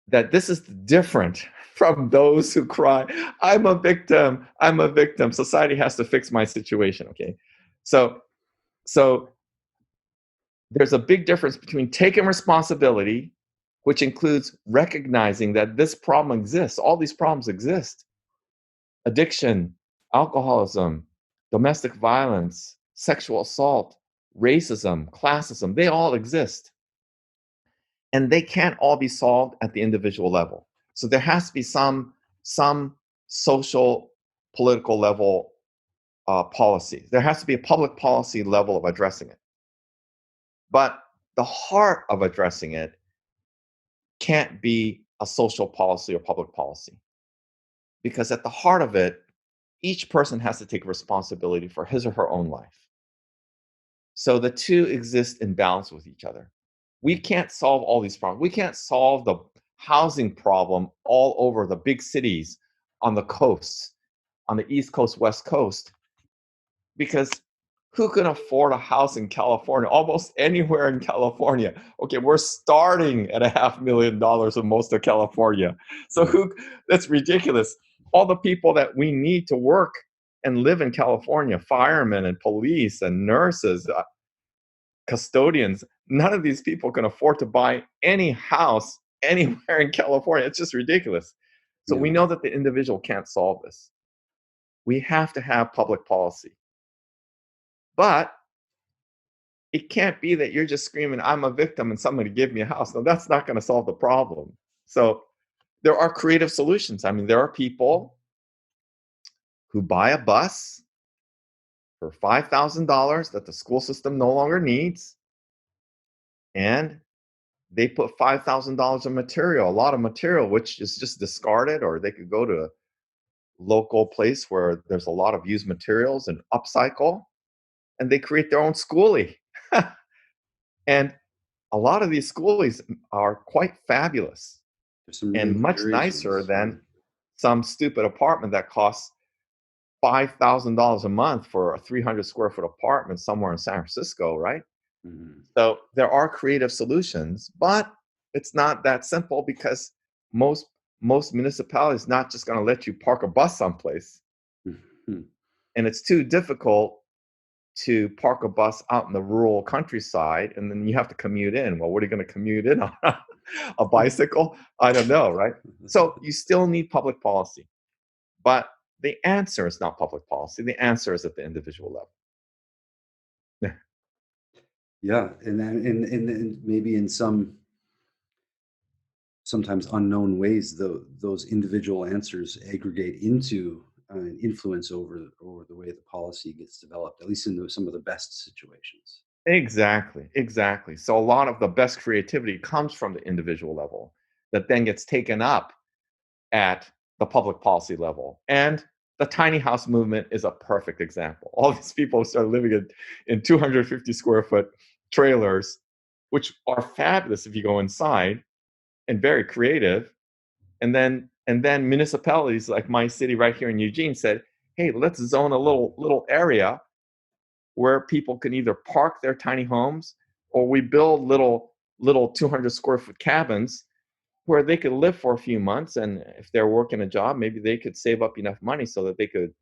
that this is different from those who cry, I'm a victim, I'm a victim. Society has to fix my situation, okay? So there's a big difference between taking responsibility, which includes recognizing that this problem exists. All these problems exist. Addiction, alcoholism, domestic violence, sexual assault, racism, classism, they all exist. And they can't all be solved at the individual level. So there has to be some social, political level policy. There has to be a public policy level of addressing it. But the heart of addressing it can't be a social policy or public policy. Because at the heart of it, each person has to take responsibility for his or her own life. So the two exist in balance with each other. We can't solve all these problems. We can't solve the housing problem all over the big cities on the coasts, on the East Coast, West Coast, because who can afford a house in California? Almost anywhere in California. Okay, we're starting at $500,000 in most of California. So that's ridiculous. All the people that we need to work and live in California, firemen and police and nurses, custodians, none of these people can afford to buy any house anywhere in California. It's just ridiculous. So we know that the individual can't solve this. We have to have public policy. But it can't be that you're just screaming, I'm a victim, and somebody give me a house. No, that's not going to solve the problem. So there are creative solutions. I mean, there are people who buy a bus for $5,000 that the school system no longer needs, and they put $5,000 of material, a lot of material, which is just discarded, or they could go to a local place where there's a lot of used materials and upcycle, and they create their own schoolie. And a lot of these schoolies are quite fabulous and much nicer than some stupid apartment that costs $5,000 a month for a 300 square foot apartment somewhere in San Francisco, right? Mm-hmm. So there are creative solutions, but it's not that simple because most municipalities not just going to let you park a bus someplace. Mm-hmm. And it's too difficult to park a bus out in the rural countryside, and then you have to commute in. Well, what are you going to commute in on? A bicycle? I don't know, right? So you still need public policy. But the answer is not public policy. The answer is at the individual level. Yeah, and maybe in sometimes unknown ways, those individual answers aggregate into an influence over the way the policy gets developed, at least in some of the best situations. Exactly. So a lot of the best creativity comes from the individual level that then gets taken up at the public policy level. And the tiny house movement is a perfect example. All these people start living in 250 square foot trailers, which are fabulous if you go inside and very creative. And then municipalities like my city right here in Eugene said, hey, let's zone a little area where people can either park their tiny homes, or we build little 200 square foot cabins where they could live for a few months, and if they're working a job, maybe they could save up enough money so that they could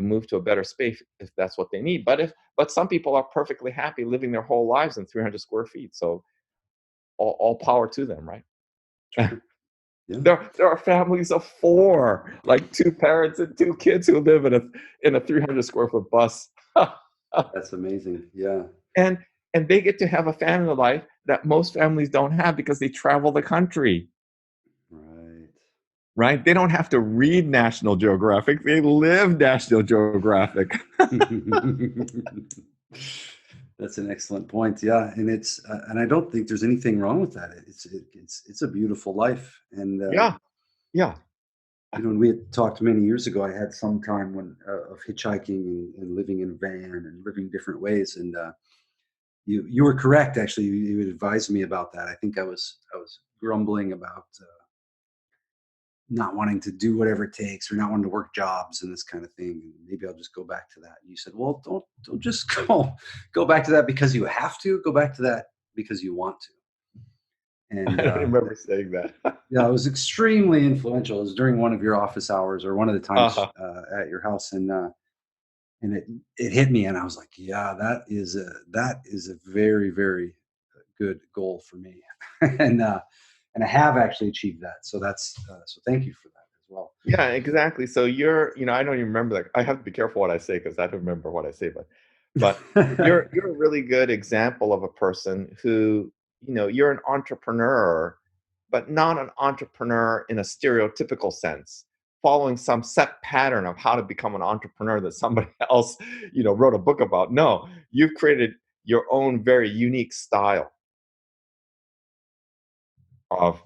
move to a better space if that's what they need. But some people are perfectly happy living their whole lives in 300 square feet. So all power to them, right? Sure. Yeah. There are families of 4, like 2 parents and 2 kids who live in a 300 square foot bus. That's amazing. Yeah. And they get to have a family life that most families don't have because they travel the country. Right? They don't have to read National Geographic. They live National Geographic. That's an excellent point. Yeah, and it's and I don't think there's anything wrong with that. It's a beautiful life, and yeah. You know, when we had talked many years ago, I had some time when of hitchhiking and living in a van and living different ways, and you were correct. Actually, you advised me about that. I think I was grumbling about not wanting to do whatever it takes, or not wanting to work jobs and this kind of thing. And maybe I'll just go back to that. And you said, well, don't just go back to that because you have to. Go back to that because you want to. I And don't remember saying that. yeah, it was extremely influential. It was during one of your office hours or one of the times Uh-huh. at your house, and it hit me, and I was like, yeah, that is a very, very good goal for me, and I have actually achieved that. So that's so thank you for that as well. Yeah, exactly. So I don't even remember that. I have to be careful what I say because I don't remember what I say, but you're a really good example of a person who, you're an entrepreneur, but not an entrepreneur in a stereotypical sense, following some set pattern of how to become an entrepreneur that somebody else, wrote a book about. No, you've created your own very unique style of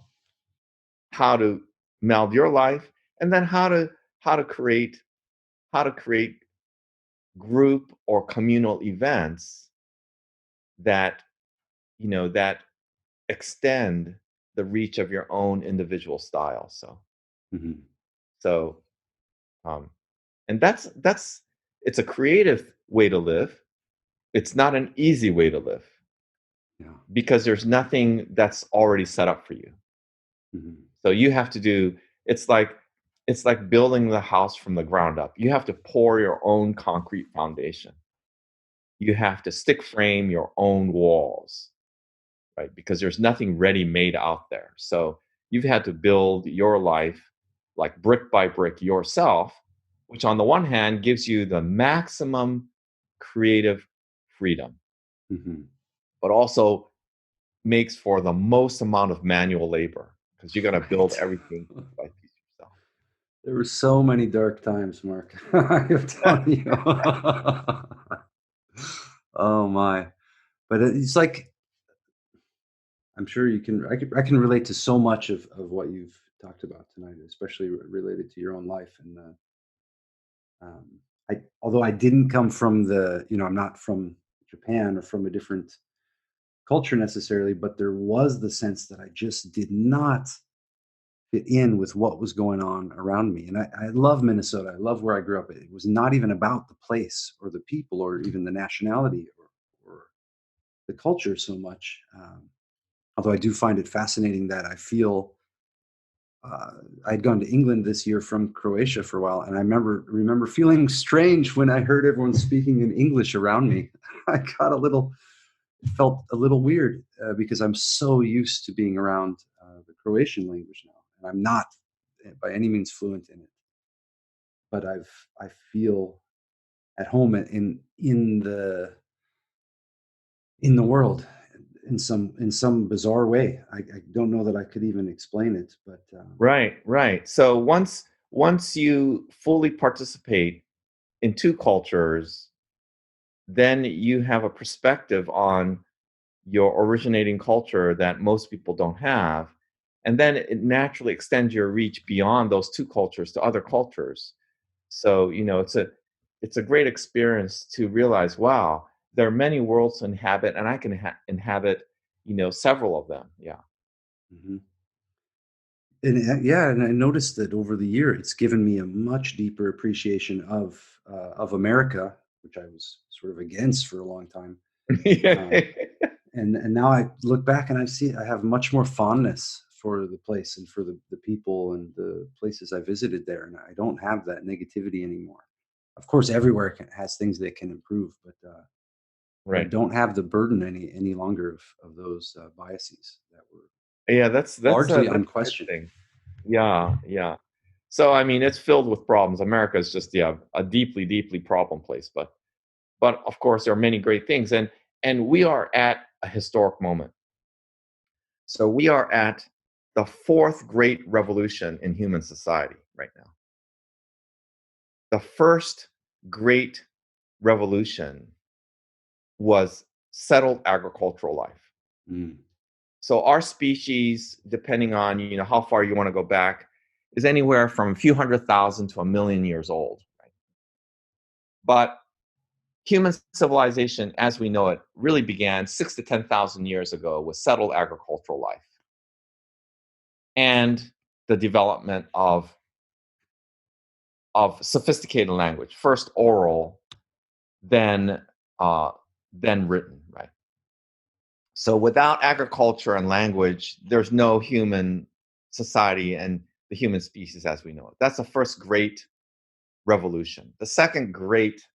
how to meld your life, and then how to create how to create group or communal events that that extend the reach of your own individual style. Mhm. So um and that's it's a creative way to live. It's not an easy way to live Yeah. because there's nothing that's already set up for you. Mhm. So you have to do it's like it's like building the house from the ground up. You have to pour your own concrete foundation. You have to stick frame your own walls, right? Because there's nothing ready made out there. So you've had to build your life like brick by brick yourself, which on the one hand gives you the maximum creative freedom, Mhm. but also makes for the most amount of manual labor because you're going to build Right. everything piece by piece yourself. There were so many dark times, Mark. I'm telling you. Oh my! But it's like I'm sure you can. I can relate to so much of what you've talked about tonight, especially related to your own life. And although I didn't come from I'm not from Japan or from a different culture necessarily, but there was the sense that I just did not fit in with what was going on around me. And I love Minnesota. I love where I grew up. It was not even about the place or the people or even the nationality or the culture so much. Although I do find it fascinating that I feel uh, I'd gone to England this year from Croatia for a while, and I remember feeling strange when I heard everyone speaking in English around me. I got a little it felt a little weird because I'm so used to being around the Croatian language now, and I'm not by any means fluent in it, but I feel at home in the world in some bizarre way. I don't know that I could even explain it, but Right, right. So once you fully participate in two cultures, then you have a perspective on your originating culture that most people don't have. And then it naturally extends your reach beyond those two cultures to other cultures. So, it's a great experience to realize, wow, there are many worlds to inhabit, and I can inhabit, several of them. Yeah. mhm. And yeah, and I noticed that over the year, it's given me a much deeper appreciation of America, which I was sort of against for a long time. Um, and now I look back and I have much more fondness for the place and for the people and the places I visited there, and I don't have that negativity anymore. Of course, everywhere has things that can improve, but I Right. don't have the burden any longer of those biases that were Yeah, largely that's a good unquestioned. thing. Yeah, yeah. So I mean, it's filled with problems. America is just a deeply, deeply problem place. But of course, there are many great things, and we are at a historic moment. So we are at the fourth great revolution in human society right now. The first great revolution was settled agricultural life. Mm, So our species, depending on how far you want to go back, is anywhere from a few 100,000 to a million years old. Right? But human civilization, as we know it, really began 6 to 10,000 years ago with settled agricultural life. And the development of sophisticated language, first oral, then written, right? So without agriculture and language, there's no human society and the human species as we know it. That's the first great revolution. The second great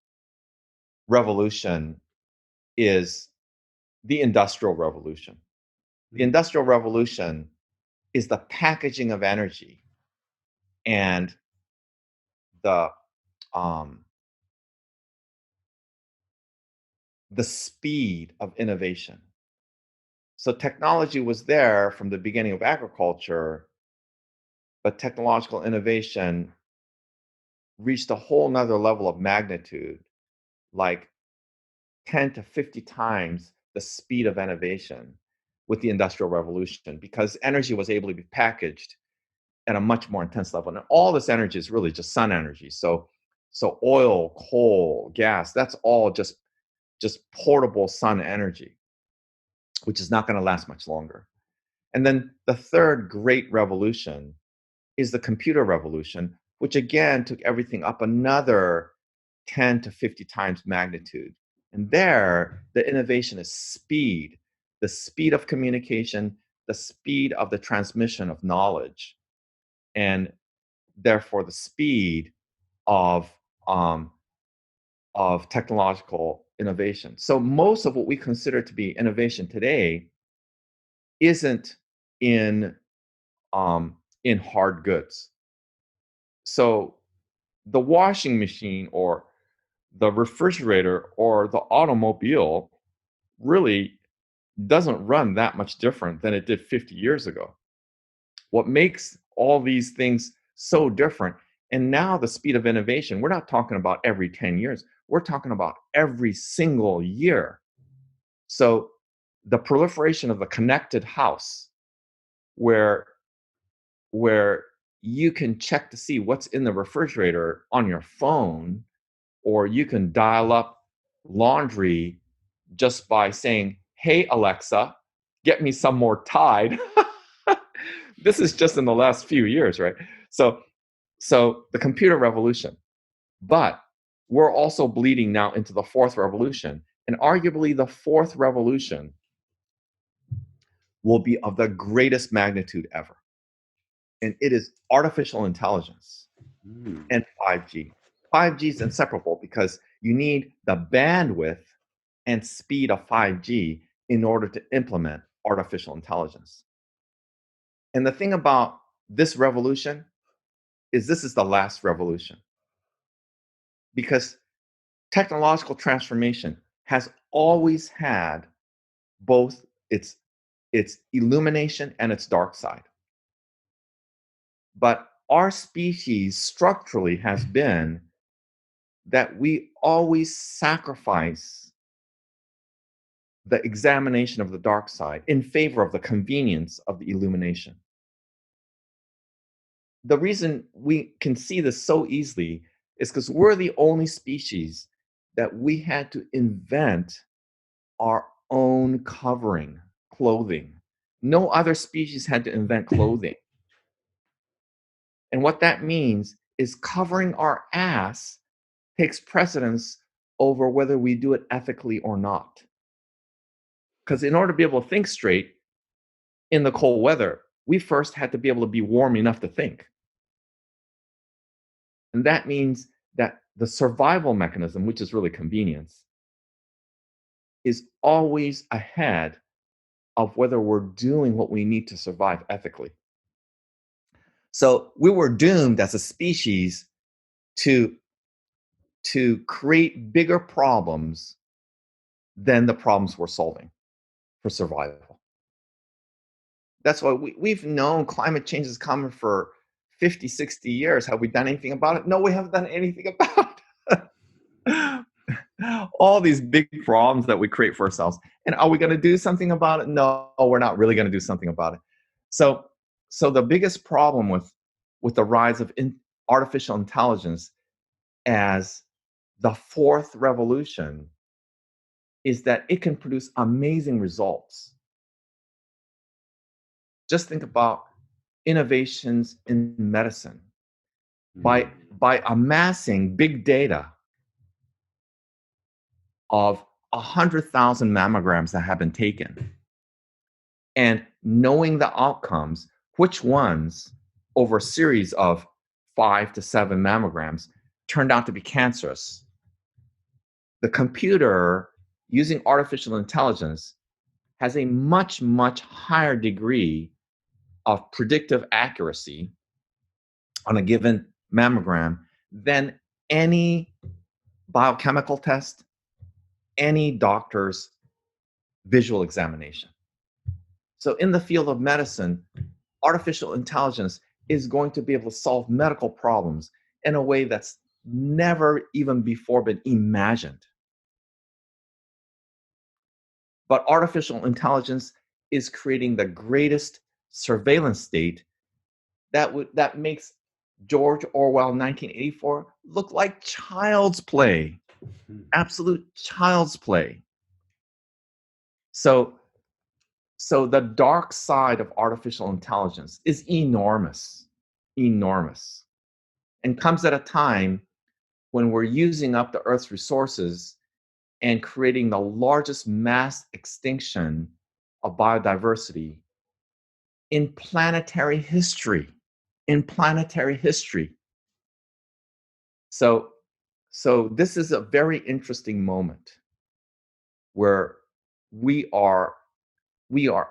revolution is the Industrial Revolution. The Industrial Revolution is the packaging of energy and the speed of innovation. So technology was there from the beginning of agriculture, but technological innovation reached a whole nother level of magnitude, like 10 to 50 times the speed of innovation with the Industrial Revolution, because energy was able to be packaged at a much more intense level. And all this energy is really just sun energy. So oil, coal, gas, that's all just portable sun energy, which is not going to last much longer. And then the third great revolution is the computer revolution, which again took everything up another 10 to 50 times magnitude. And there, the innovation is speed, the speed of communication, the speed of the transmission of knowledge, and therefore the speed of technological innovation. So most of what we consider to be innovation today isn't in hard goods. So the washing machine or the refrigerator or the automobile really doesn't run that much different than it did 50 years ago. What makes all these things so different, and now the speed of innovation, we're not talking about every 10 years, we're talking about every single year. So the proliferation of the connected house, where you can check to see what's in the refrigerator on your phone, or you can dial up laundry just by saying, "Hey Alexa, get me some more Tide." This is just in the last few years, right? So the computer revolution. But we're also bleeding now into the fourth revolution. And arguably the fourth revolution will be of the greatest magnitude ever. And it is artificial intelligence and 5G. 5G is inseparable because you need the bandwidth and speed of 5G in order to implement artificial intelligence. And the thing about this revolution is this is the last revolution, because technological transformation has always had both its illumination and its dark side. But our species structurally has been that we always sacrifice the examination of the dark side in favor of the convenience of the illumination. The reason we can see this so easily is because we're the only species that we had to invent our own covering, clothing. No other species had to invent clothing. And what that means is covering our ass takes precedence over whether we do it ethically or not. Because in order to be able to think straight in the cold weather, we first had to be able to be warm enough to think. And that means that the survival mechanism, which is really convenience, is always ahead of whether we're doing what we need to survive ethically. So we were doomed as a species to create bigger problems than the problems we're solving for survival. That's why we've known climate change is coming for 50, 60 years. Have we done anything about it? No, we haven't done anything about it. All these big problems that we create for ourselves. And are we going to do something about it? No, we're not really going to do something about it. So the biggest problem with the rise of artificial intelligence as the fourth revolution is that it can produce amazing results. Just think about innovations in medicine by amassing big data of 100,000 mammograms that have been taken and knowing the outcomes, which ones over a series of 5 to 7 mammograms turned out to be cancerous. The computer, using artificial intelligence, has a much, much higher degree of predictive accuracy on a given mammogram than any biochemical test, any doctor's visual examination. So in the field of medicine, artificial intelligence is going to be able to solve medical problems in a way that's never even before been imagined. But artificial intelligence is creating the greatest surveillance state that makes George Orwell 1984 look like child's play, absolute child's play. So the dark side of artificial intelligence is enormous, enormous, and comes at a time when we're using up the Earth's resources and creating the largest mass extinction of biodiversity in planetary history. In planetary history. So this is a very interesting moment where we are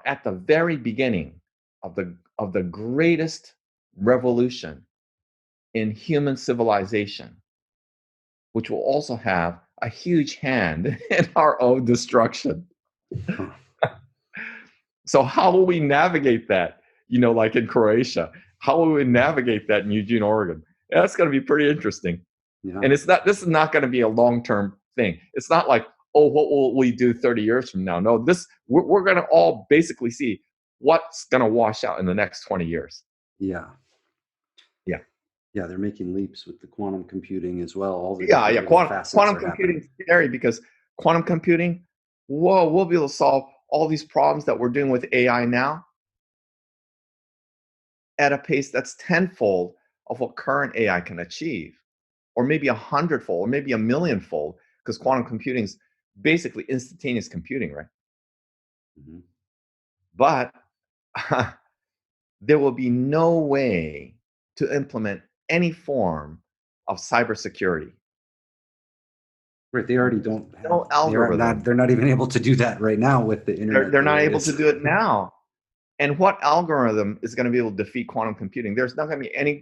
at the very beginning of the greatest revolution in human civilization, which will also have a huge hand in our own destruction. So how will we navigate that? Like in Croatia, how will we navigate that in Eugene, Oregon? That's going to be pretty interesting. Yeah. And this is not going to be a long-term thing. It's not like, oh, what will we do 30 years from now? No, we're going to all basically see what's going to wash out in the next 20 years. Yeah. Yeah. Yeah, they're making leaps with the quantum computing as well. All the Quantum computing is scary because quantum computing, we'll be able to solve all these problems that we're doing with AI now at a pace that's tenfold of what current AI can achieve, or maybe 100-fold, or maybe 1,000,000-fold, because quantum computing is basically instantaneous computing, right? Mm-hmm. But there will be no way to implement any form of cybersecurity. Right, they already don't have no algorithm. They're not even able to do that right now with the internet. They're not able to do it now. And what algorithm is going to be able to defeat quantum computing? There's not going to be any.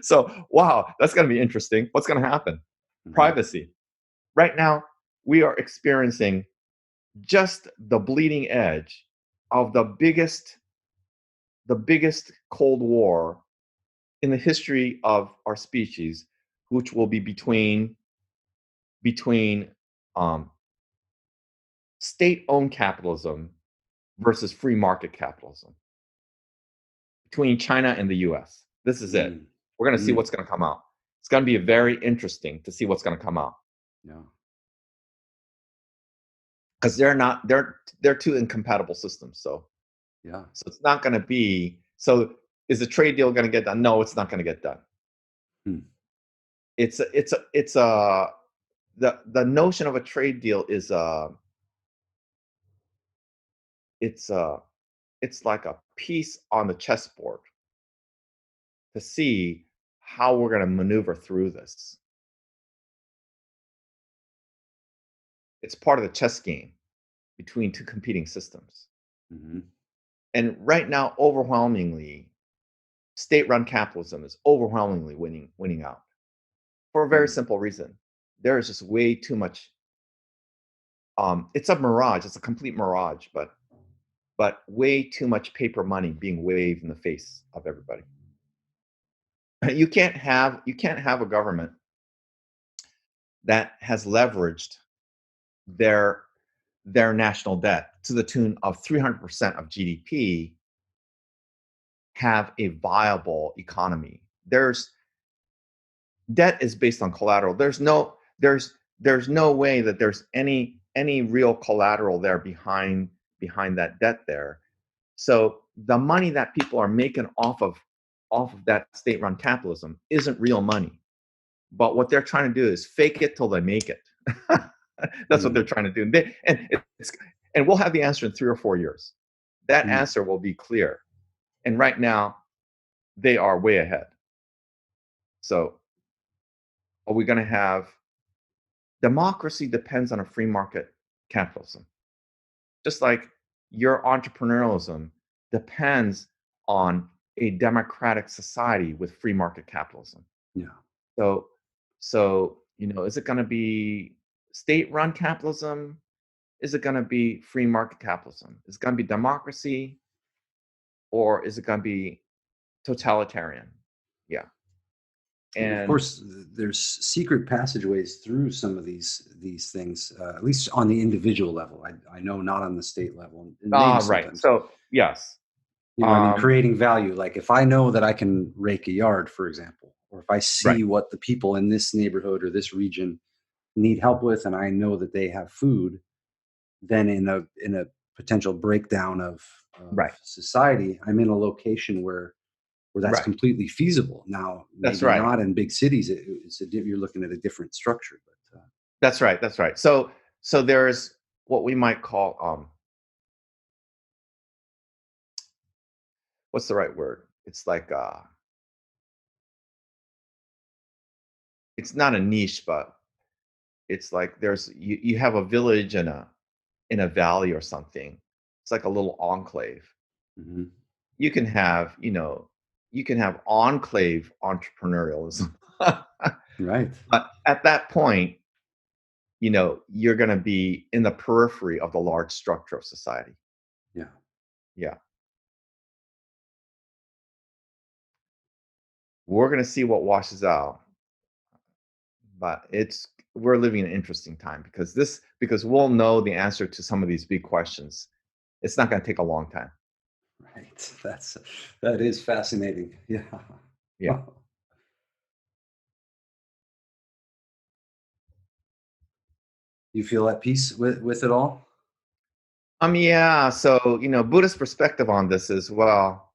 So, wow, that's going to be interesting. What's going to happen? Mm-hmm. Privacy. Right now, we are experiencing just the bleeding edge of the biggest Cold War in the history of our species, which will be between state-owned capitalism versus free market capitalism, between China and the US. This is it. We're going to see what's going to come out. It's going to be very interesting to see what's going to come out. Yeah. Because they're two incompatible systems. So yeah. So it's not going to be. So is the trade deal going to get done? No, it's not going to get done. The notion of a trade deal is it's like a piece on the chessboard to see how we're going to maneuver through this. It's part of the chess game between two competing systems. Mm-hmm. And right now, overwhelmingly, state-run capitalism is overwhelmingly winning out for a very simple reason. There is just way too much. It's a mirage. It's a complete mirage, but way too much paper money being waved in the face of everybody. You can't have a government that has leveraged their national debt to the tune of 300% of GDP have a viable economy. Debt is based on collateral. There's no way that there's any real collateral there behind that debt there. So the money that people are making off of that state-run capitalism isn't real money. But what they're trying to do is fake it till they make it. That's what they're trying to do. And we'll have the answer in 3 or 4 years. That answer will be clear. And right now, they are way ahead. So are we going to have democracy depends on a free market capitalism. Just like your entrepreneurialism depends on a democratic society with free market capitalism. Yeah. So is it going to be state-run capitalism? Is it going to be free market capitalism? Is it going to be democracy, or is it going to be totalitarian? Yeah. And of course, there's secret passageways through some of these things, at least on the individual level. I know not on the state level. Right. So yes. Creating value. Like if I know that I can rake a yard, for example, or if I see what the people in this neighborhood or this region need help with, and I know that they have food, then in a potential breakdown of society, I'm in a location where that's completely feasible. Now, maybe not in big cities. You're looking at a different structure. But That's right. So there's what we might call what's the right word? It's like it's not a niche, but it's like you have a village in a valley or something. It's like a little enclave. Mm-hmm. You can have enclave entrepreneurialism. Right. But at that point, you're going to be in the periphery of the large structure of society. Yeah. Yeah. We're going to see what washes out. But we're living an interesting time because we'll know the answer to some of these big questions. It's not going to take a long time. Right. That is fascinating. Yeah. Yeah. You feel at peace with it all? Yeah. So, Buddhist perspective on this is, well,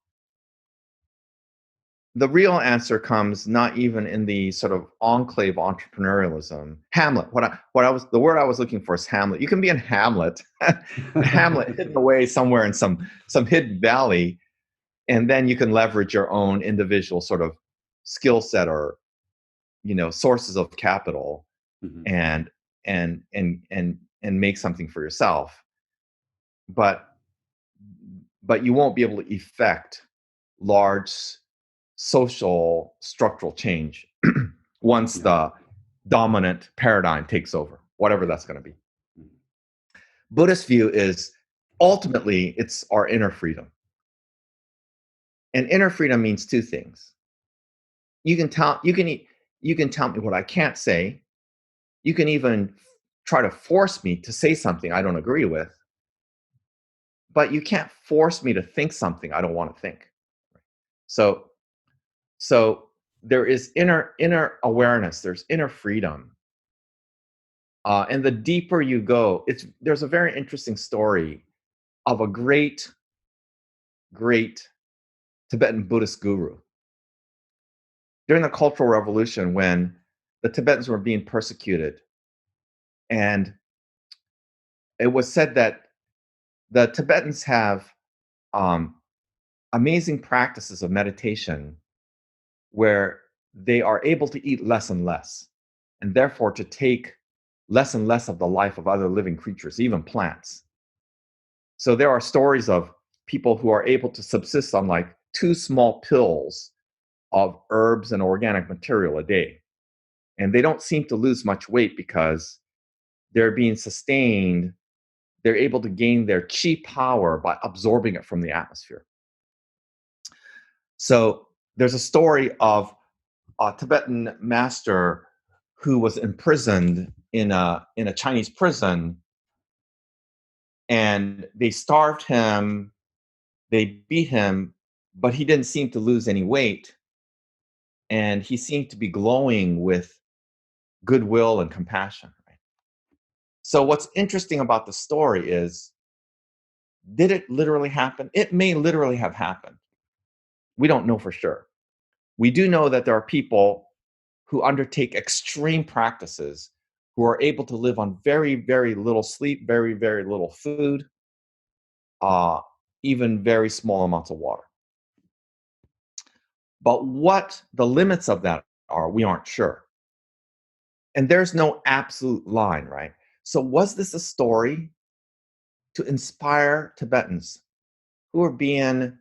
the real answer comes not even in the sort of enclave entrepreneurialism. Hamlet. The word I was looking for is Hamlet. You can be in Hamlet, Hamlet hidden away somewhere in some hidden valley, and then you can leverage your own individual sort of skill set or sources of capital, and make something for yourself. But you won't be able to effect large social structural change once the dominant paradigm takes over, whatever that's going to be. Buddhist view is ultimately it's our inner freedom. And inner freedom means two things. You can tell me what I can't say. You can even try to force me to say something I don't agree with. But you can't force me to think something I don't want to think. So there is inner awareness. There's inner freedom. And the deeper you go, there's a very interesting story of a great Tibetan Buddhist guru. During the Cultural Revolution, when the Tibetans were being persecuted, and it was said that the Tibetans have amazing practices of meditation where they are able to eat less and less, and therefore to take less and less of the life of other living creatures, even plants. So there are stories of people who are able to subsist on like 2 small pills of herbs and organic material a day. And they don't seem to lose much weight because they're being sustained. They're able to gain their chi power by absorbing it from the atmosphere. So there's a story of a Tibetan master who was imprisoned in a Chinese prison, and they starved him, they beat him, but he didn't seem to lose any weight, and he seemed to be glowing with goodwill and compassion. Right? So what's interesting about the story is Did it literally happen? It may literally have happened. We don't know for sure. We do know that there are people who undertake extreme practices who are able to live on very, very little sleep, very, very little food, uh, even very small amounts of water. But what the limits of that are, we aren't sure. And there's no absolute line, right? So was this a story to inspire Tibetans who are being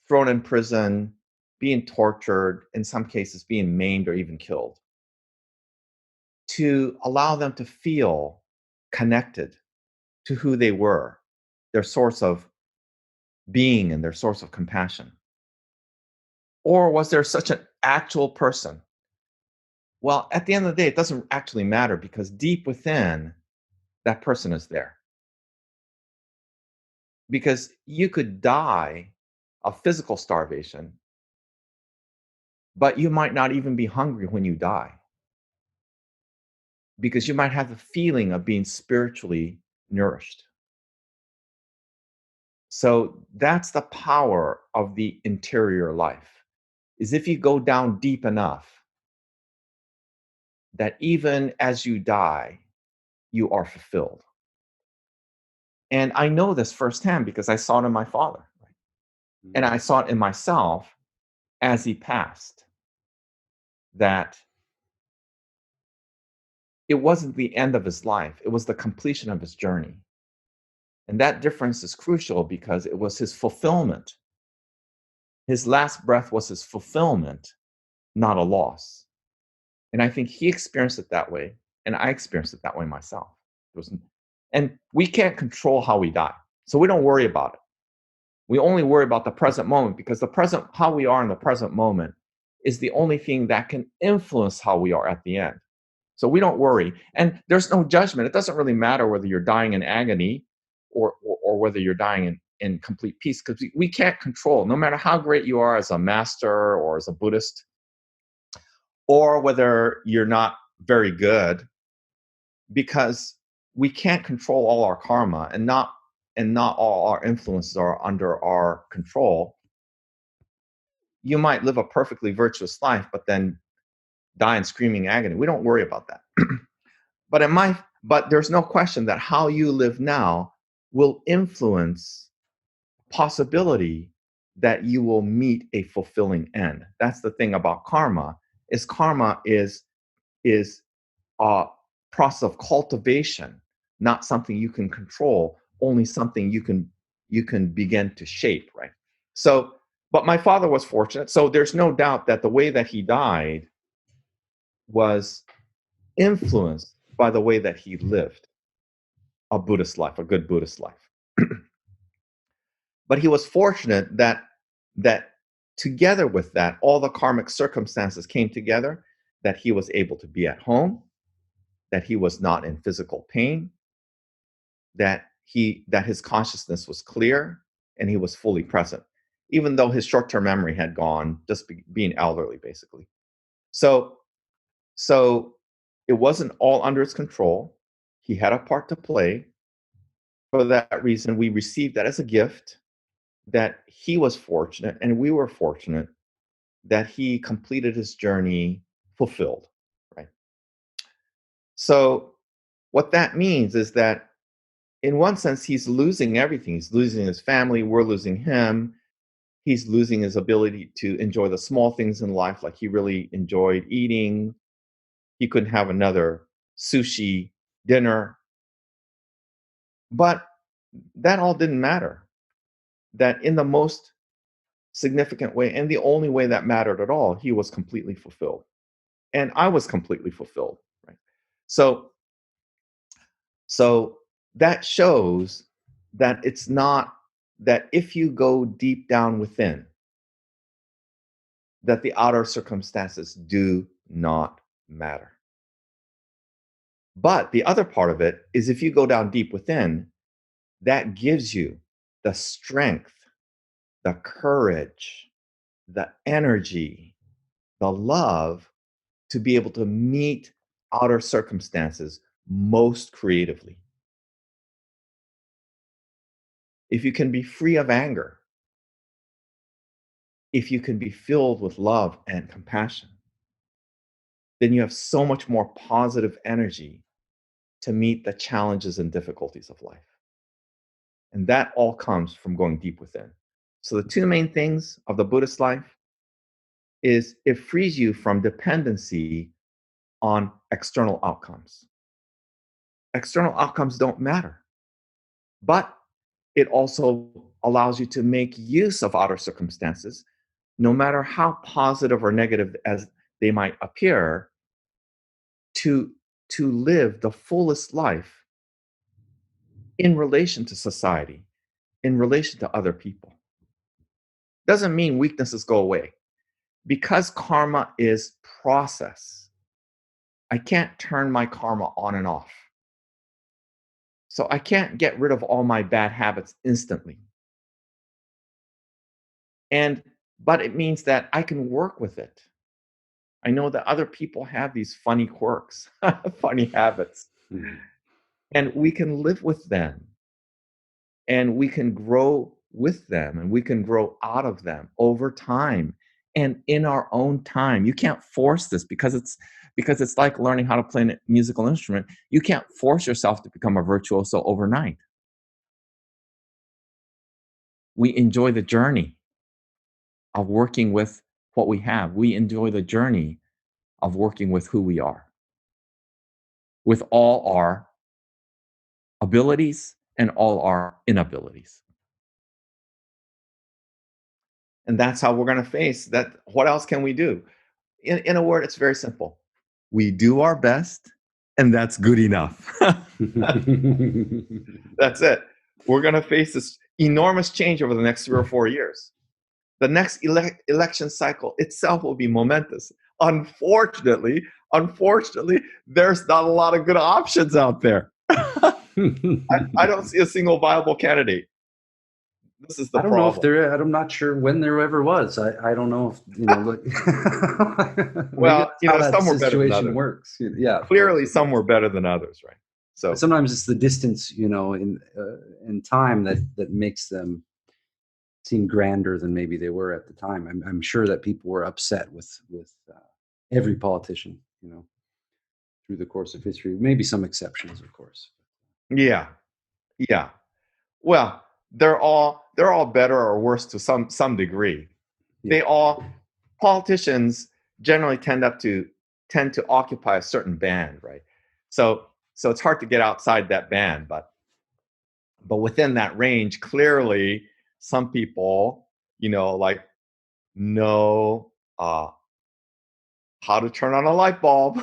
thrown in prison, being tortured, in some cases being maimed or even killed, to allow them to feel connected to who they were, their source of being and their source of compassion? Or was there such an actual person? Well, at the end of the day, it doesn't actually matter because deep within, that person is there. Because you could die of physical starvation, but you might not even be hungry when you die. Because you might have the feeling of being spiritually nourished. So that's the power of the interior life, is if you go down deep enough, that even as you die, you are fulfilled. And I know this firsthand because I saw it in my father. And I saw it in myself as he passed, that it wasn't the end of his life, it was the completion of his journey. And that difference is crucial because it was his fulfillment. His last breath was his fulfillment, not a loss. And I think he experienced it that way, and I experienced it that way myself. And we can't control how we die, so we don't worry about it. We only worry about the present moment because how we are in the present moment is the only thing that can influence how we are at the end. So we don't worry. And there's no judgment. It doesn't really matter whether you're dying in agony or whether you're dying in complete peace, because we can't control, no matter how great you are as a master or as a Buddhist, or whether you're not very good, because we can't control all our karma, and not all our influences are under our control. You might live a perfectly virtuous life, but then die in screaming agony. We don't worry about that. But there's no question that how you live now will influence possibility that you will meet a fulfilling end. That's the thing about karma. Karma is a process of cultivation, not something you can control, only something you can begin to shape, right? So, but my father was fortunate. So there's no doubt that the way that he died was influenced by the way that he lived a Buddhist life, a good Buddhist life. But he was fortunate that together with that, all the karmic circumstances came together, that he was able to be at home, that he was not in physical pain, that his consciousness was clear, and he was fully present, even though his short-term memory had gone, just being elderly, basically. So it wasn't all under his control. He had a part to play. For that reason, we received that as a gift, that he was fortunate and we were fortunate that he completed his journey fulfilled, right? So what that means is that in one sense, he's losing everything. He's losing his family. We're losing him. He's losing his ability to enjoy the small things in life, like he really enjoyed eating. He couldn't have another sushi dinner. But that all didn't matter. That in the most significant way, and the only way that mattered at all, he was completely fulfilled. And I was completely fulfilled, right? So that shows that it's not, that if you go deep down within, that the outer circumstances do not matter. But the other part of it is, if you go down deep within, that gives you the strength, the courage, the energy, the love to be able to meet outer circumstances most creatively. if you can be free of anger, if you can be filled with love and compassion, then you have so much more positive energy to meet the challenges and difficulties of life. And that all comes from going deep within. So the two main things of the Buddhist life is it frees you from dependency on external outcomes. External outcomes don't matter, but it also allows you to make use of outer circumstances, no matter how positive or negative as they might appear, to, to live the fullest life in relation to society, in relation to other people. Doesn't mean weaknesses go away. Because karma is process, I can't turn my karma on and off. So I can't get rid of all my bad habits instantly. But it means that I can work with it. I know that other people have these funny quirks, funny habits, and we can live with them, and we can grow with them, and we can grow out of them over time and in our own time. You can't force this because it's like learning how to play a musical instrument. You can't force yourself to become a virtuoso overnight. We enjoy the journey of working with what we have. We enjoy the journey of working with who we are, with all our abilities and all our inabilities. And that's how we're going to face that. What else can we do? In a word, it's very simple. We do our best, and that's good enough. That's it. We're going to face this enormous change over the next 3 or 4 years. The next election cycle itself will be momentous. Unfortunately, there's not a lot of good options out there. I don't see a single viable candidate. This is the problem. I don't know if there. I'm not sure when there ever was. I don't know if look. Well, how that some were better than situation others. works. Yeah, Clearly, some were better than others, right? So but sometimes it's the distance, in time that makes them seem grander than maybe they were at the time. I'm sure that people were upset with every politician, through the course of history. Maybe some exceptions, of course. yeah. Well, they're all better or worse to some degree. Yeah. Politicians generally tend to occupy a certain band, right? So it's hard to get outside that band, but within that range, clearly some people, like know how to turn on a light bulb.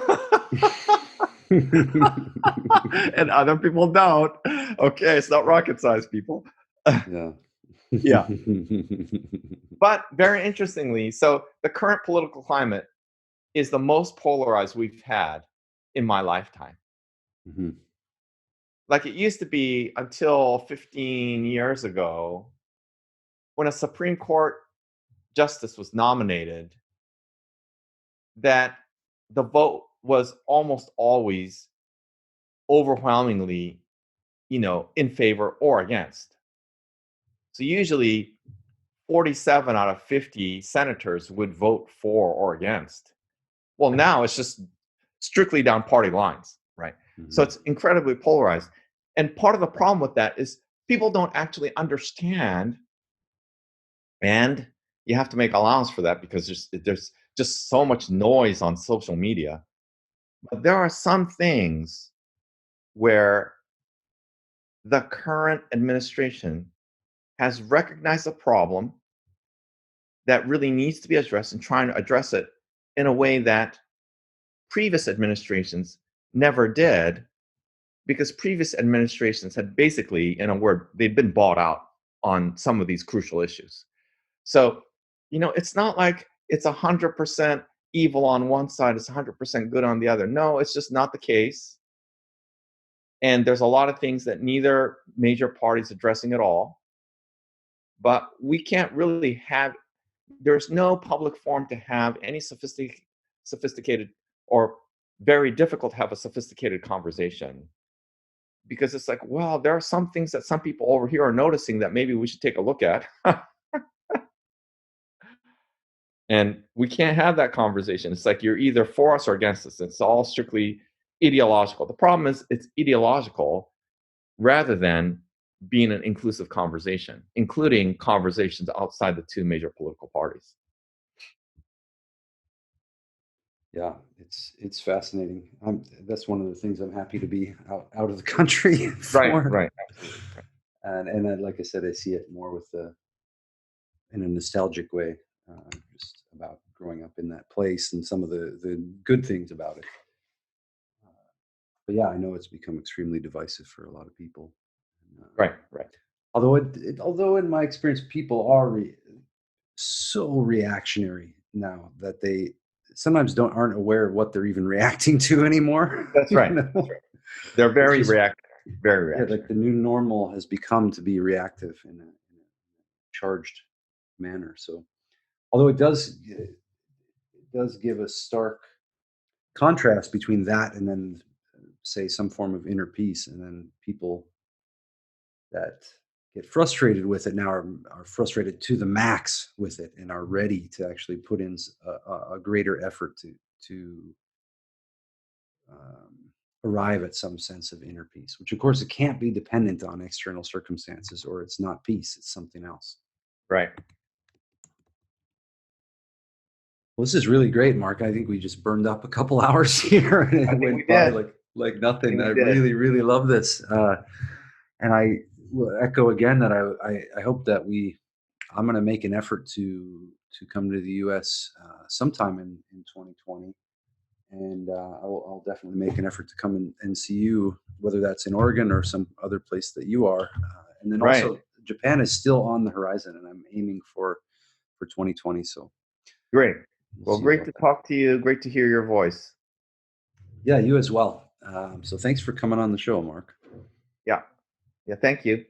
And other people don't. Okay, it's not rocket science, people. Yeah. Yeah. But very interestingly, so the current political climate is the most polarized we've had in my lifetime. Mm-hmm. Like it used to be until 15 years ago, when a Supreme Court justice was nominated, that the vote was almost always overwhelmingly, in favor or against. So usually 47 out of 50 senators would vote for or against. Well, now it's just strictly down party lines, right? Mm-hmm. So it's incredibly polarized. And part of the problem with that is people don't actually understand, and you have to make allowance for that because there's just so much noise on social media. But there are some things where the current administration has recognized a problem that really needs to be addressed and trying to address it in a way that previous administrations never did, because previous administrations had basically, in a word, they'd been bought out on some of these crucial issues. So, it's not like it's 100% evil on one side, it's 100% good on the other. No, it's just not the case. And there's a lot of things that neither major party is addressing at all. But we can't really there's no public forum to have any sophisticated or very difficult to have a sophisticated conversation because it's like, well, there are some things that some people over here are noticing that maybe we should take a look at. And we can't have that conversation. It's like you're either for us or against us. It's all strictly ideological. The problem is it's ideological rather than being an inclusive conversation, including conversations outside the two major political parties. Yeah, it's fascinating. That's one of the things I'm happy to be out of the country for. Right. And then, like I said, I see it more in a nostalgic way, just about growing up in that place and some of the good things about it. But yeah, I know it's become extremely divisive for a lot of people. Right. Although in my experience, people are so reactionary now that they sometimes aren't aware of what they're even reacting to anymore. That's right. That's right. They're very reactive. Very reactive. Yeah, like the new normal has become to be reactive in a charged manner. So, although it does give a stark contrast between that and then, say, some form of inner peace, and then people that get frustrated with it now are frustrated to the max with it and are ready to actually put in a greater effort to arrive at some sense of inner peace, which of course it can't be dependent on external circumstances, or it's not peace, it's something else. Right. Well, this is really great, Mark. I think we just burned up a couple hours here and it went by like nothing. I really, really love this. And I will echo again that I hope that I'm going to make an effort to come to the U.S. Sometime in 2020, and I'll definitely make an effort to come and see you, whether that's in Oregon or some other place that you are. And then also, Japan is still on the horizon, and I'm aiming for 2020. So great. Well, great to talk to you. Great to hear your voice. Yeah, you as well. So thanks for coming on the show, Mark. Yeah. Thank you.